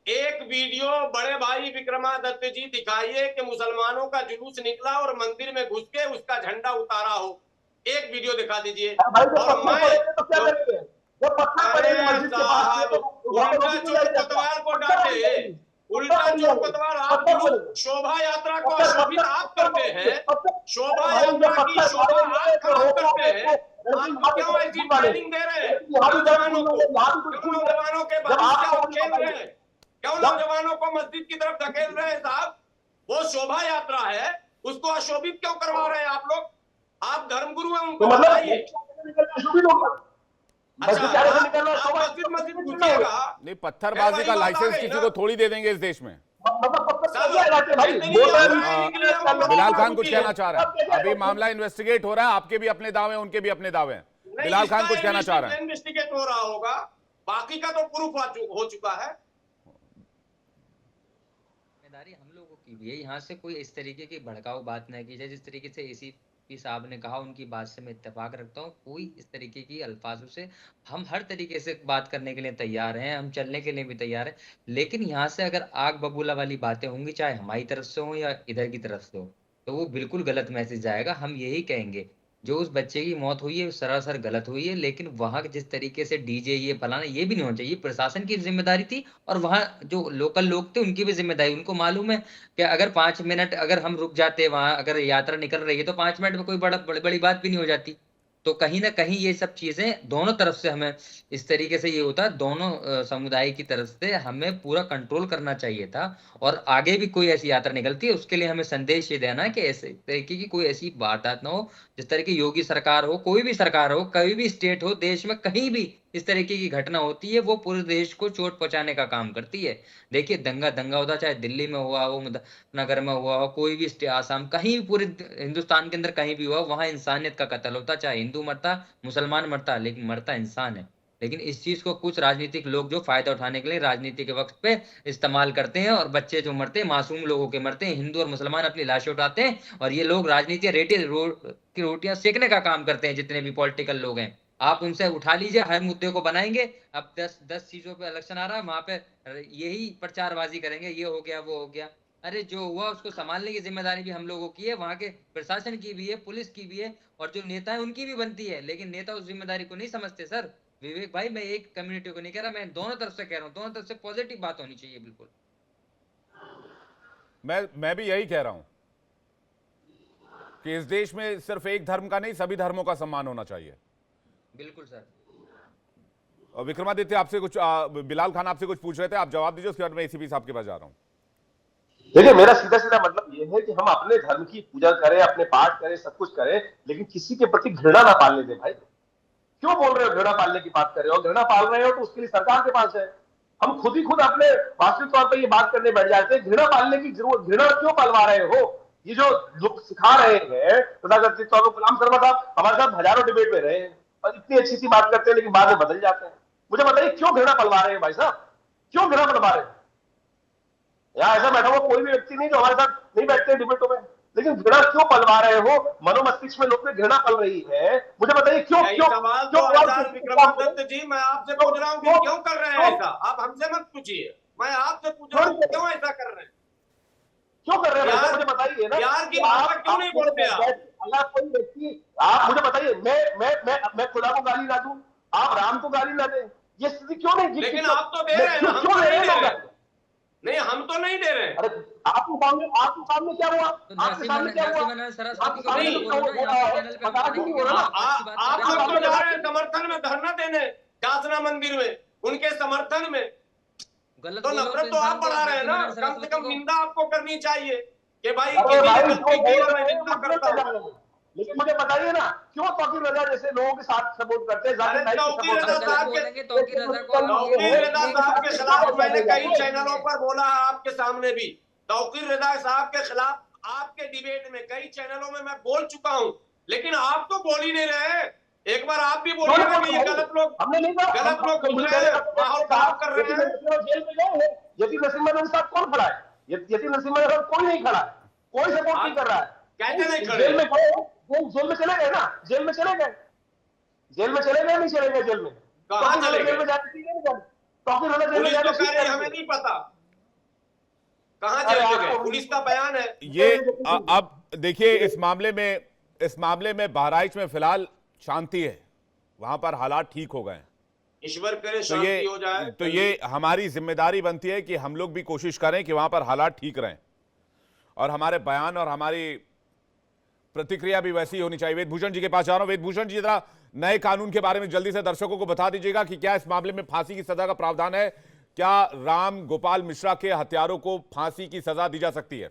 Speaker 10: एक वीडियो बड़े भाई विक्रमादित्य जी दिखाइए कि मुसलमानों का जुलूस निकला और मंदिर में घुस के उसका झंडा उतारा हो, एक वीडियो दिखा दीजिए। और मैं उल्टा चोर कोतवाल को डांटे, उल्टा चोर कोतवाल आप शोभा यात्रा को अशोभित आप करते हैं, शोभा यात्रा की शोभा आप खराब करते हैं, आप क्यों ऐसी ट्रेनिंग दे रहे हैं नौजवानों को, क्यों नौजवानों के भविष्य खेल रहे हैं, क्यों नौजवानों को मस्जिद की तरफ धकेल रहे हैं साहब? वो शोभा यात्रा है, उसको अशोभित क्यों करवा रहे हैं आप लोग? आप धर्मगुरु हैं, उनको बताइए। मस्जिद घुसिएगा
Speaker 1: नहीं, पत्थरबाजी का लाइसेंस किसी को थोड़ी दे देंगे इस देश में। बिलाल खान कुछ कहना चाह रहा है, अभी मामला इन्वेस्टिगेट हो रहा है, आपके भी अपने दावे हैं, उनके भी अपने दावे हैं। बिलाल खान कुछ कहना चाह रहा है।
Speaker 10: इन्वेस्टिगेट हो रहा होगा, बाकी का तो प्रूफ हो चुका है।
Speaker 7: जिम्मेदारी हम लोगों की भी है, यहाँ से कोई इस तरीके की भड़काऊ बात न की जाए। जिस तरीके से एसीपी साहब ने कहा, उनकी बात से मैं इत्तेफाक रखता हूँ। कोई इस तरीके की अल्फाजों से हम हर तरीके से बात करने के लिए तैयार हैं, हम चलने के लिए भी तैयार हैं, लेकिन यहाँ से अगर आग बबूला वाली बातें होंगी, चाहे हमारी तरफ से हो या इधर की तरफ से हो, तो वो बिल्कुल गलत मैसेज जाएगा। हम यही कहेंगे, जो उस बच्चे की मौत हुई है वो सरासर गलत हुई है, लेकिन वहां जिस तरीके से डीजे ये फलाना, ये भी नहीं होना चाहिए। प्रशासन की जिम्मेदारी थी और वहां जो लोकल लोग थे उनकी भी जिम्मेदारी। उनको मालूम है कि अगर 5 मिनट अगर हम रुक जाते वहां, अगर यात्रा निकल रही है तो 5 मिनट में कोई बड़ी बात भी नहीं हो जाती। तो कहीं ना कहीं ये सब चीजें दोनों तरफ से हमें इस तरीके से ये होता है, दोनों समुदाय की तरफ से हमें पूरा कंट्रोल करना चाहिए था। और आगे भी कोई ऐसी यात्रा निकलती है उसके लिए हमें संदेश ये देना है कि ऐसे तरीके की कोई ऐसी वारदात ना हो। जिस तरह की योगी सरकार हो, कोई भी सरकार हो, कोई भी स्टेट हो, देश में कहीं भी इस तरीके की घटना होती है, वो पूरे देश को चोट पहुंचाने का काम करती है। देखिए, दंगा होता, चाहे दिल्ली में हुआ हो, नगर में हुआ हो, कोई भी आसाम, कहीं भी पूरे हिंदुस्तान के अंदर कहीं भी हुआ, वहां इंसानियत का कत्ल होता। चाहे हिंदू मरता, मुसलमान मरता, लेकिन मरता इंसान है। लेकिन इस चीज को कुछ राजनीतिक लोग जो फायदा उठाने के लिए राजनीति के वक्त पे इस्तेमाल करते हैं, और बच्चे जो मरते हैं, मासूम लोगों के मरते हैं, हिंदू और मुसलमान अपनी लाशें उठाते हैं, और ये लोग राजनीति रोटियां सेकने का काम करते हैं। जितने भी पॉलिटिकल लोग हैं, आप उनसे उठा लीजिए, हर मुद्दे को बनाएंगे। अब 10 चीजों पे इलेक्शन आ रहा है, वहां पे यही प्रचारबाजी करेंगे, ये हो गया, वो हो गया। अरे जो हुआ उसको संभालने की जिम्मेदारी भी हम लोगों की है, वहां के प्रशासन की भी है, पुलिस की भी है, और जो नेता है उनकी भी बनती है। लेकिन नेता उस जिम्मेदारी को नहीं समझते। सर विवेक भाई, मैं एक कम्युनिटी को नहीं कह रहा, मैं दोनों तरफ से कह रहा हूँ, दोनों तरफ से पॉजिटिव बात होनी चाहिए। बिल्कुल,
Speaker 1: मैं भी यही कह रहा हूं। कि इस देश में सिर्फ एक धर्म का नहीं, सभी धर्मों का सम्मान होना चाहिए।
Speaker 7: बिल्कुल सर।
Speaker 1: और विक्रमादित्य आपसे कुछ बिलाल खान आपसे कुछ पूछ रहे थे, आप जवाब दीजिए, उसके बाद मैं एसीपी साहब के पास जा रहा हूं।
Speaker 5: देखिए, मेरा सीधा सीधा मतलब यह है कि हम अपने धर्म की पूजा करें, अपने पाठ करें, सब कुछ करें, लेकिन किसी के प्रति घृणा ना पालने दें। भाई क्यों बोल रहे हो घृणा पालने की बात कर रहे हो? घृणा पाल रहे हो तो उसके लिए सरकार के पास है। हम खुद ही खुद अपने वास्तविक तौर पर ये बात करने बैठ जाते हैं, घृणा पालने की जरूरत, घृणा क्यों पलवा रहे हो? ये जो लोग सिखा रहे हैं, तथाकथित तौर पर गुलाम शर्मा साहब हमारे साथ हजारों डिबेट में रहे हैं और इतनी अच्छी सी बात करते हैं, लेकिन बाद में बदल जाते हैं। मुझे बताइए क्यों घृणा पलवा रहे हैं भाई साहब, क्यों घृणा पलवा रहे हैं? यहाँ ऐसा बैठा हुआ कोई भी व्यक्ति नहीं जो हमारे साथ नहीं बैठते डिबेटों में, लेकिन घृणा क्यों पलवा रहे हो? मनोमस्तिष्क में लोग में घृणा पल रही है, मुझे बताइए क्यों?
Speaker 10: यही सवाल तो विक्रमादित्य जी मैं आपसे पूछ रहा हूँ कि क्यों कर रहे हैं ऐसा? आप हमसे मत पूछिए, मैं आपसे पूछ रहा हूँ क्यों ऐसा कर रहे हैं?
Speaker 5: क्यों कर रहे हैं मुझे बताइए ना।
Speaker 10: प्यार की भाषा क्यों नहीं बोलते आप?
Speaker 5: अगर कोई व्यक्ति, आप मुझे बताइए, मैं खुदा को गाली ना दूं, आप राम को गाली ना दें, ये स्थिति क्यों नहीं?
Speaker 10: लेकिन आप तो दे रहे हैं ना, हम तो नहीं दे रहे हैं। नहीं, हम तो नहीं दे रहे हैं।
Speaker 5: अरे आपके सामने क्या हुआ? आपके सामने क्या हुआ?
Speaker 10: आप लोग तो जा रहे हैं समर्थन में धरना देने शासना मंदिर में, उनके समर्थन में, तो नफरत तो आप बढ़ा रहे हैं ना। कम से कम निंदा आपको करनी चाहिए कि भाई निंदा करता हूं।
Speaker 5: लेकिन मुझे बताइए ना, क्यों तौकीर रजा जैसे लोगों के साथ सपोर्ट करते हैं?
Speaker 10: तौकीर रजा साहब के खिलाफ मैंने कई चैनलों पर बोला है, आपके सामने भी। तौकीर रजा साहब के खिलाफ आपके डिबेट में कई चैनलों में मैं बोल चुका हूं, लेकिन आप तो बोल ही नहीं रहे। एक बार आप भी बोलिए ना कि ये गलत लोग घूम रहे हैं, माहौल खराब कर रहे हैं।
Speaker 5: जेल में गए हैं, यतीम नसीम के साथ कौन खड़ा है? यतीम नसीम के साथ कोई नहीं खड़ा है, कोई सपोर्ट नहीं कर रहा है।
Speaker 10: कैसे नहीं खड़े?
Speaker 5: जेल में गए, जेल में चले गए ना, जेल में चले गए, जेल में चले गए, नहीं चले गए जेल में?
Speaker 10: कहाँ चले गए?
Speaker 5: जेल में जाने दी नहीं जाने, तौकीर रजा जेल में जाने दी नहीं,
Speaker 10: हमें नहीं पता कहाँ जेल में गए, पुलिस का बयान है
Speaker 1: ये। अब देखिए, इस मामले में बहराइच में फिलहाल शांति है, वहां पर हालात ठीक हो गए हैं।
Speaker 10: ईश्वर करे शांति हो जाए।
Speaker 1: तो ये हमारी जिम्मेदारी बनती है कि हम लोग भी कोशिश करें कि वहां पर हालात ठीक रहें, और हमारे बयान और हमारी प्रतिक्रिया भी वैसी होनी चाहिए। वेदभूषण जी के पास जा रहा हूं। वेदभूषण जी, जरा नए कानून के बारे में जल्दी से दर्शकों को बता दीजिएगा कि क्या इस मामले में फांसी की सजा का प्रावधान है? क्या राम गोपाल मिश्रा के हत्यारों को फांसी की सजा दी जा सकती है?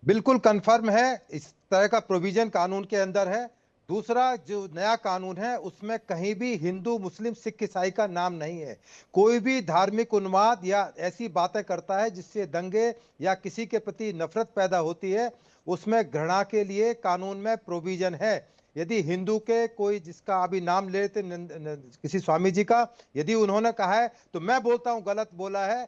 Speaker 6: बिल्कुल कंफर्म है, इस तरह का प्रोविजन कानून के अंदर है। दूसरा जो नया कानून है उसमें कहीं भी हिंदू मुस्लिम सिख ईसाई का नाम नहीं है। कोई भी धार्मिक उन्माद या ऐसी बातें करता है जिससे दंगे या किसी के प्रति नफरत पैदा होती है, उसमें घृणा के लिए कानून में प्रोविजन है। यदि हिंदू के कोई, जिसका अभी नाम ले लेते किसी स्वामी जी का, यदि उन्होंने कहा है तो मैं बोलता हूं गलत बोला है,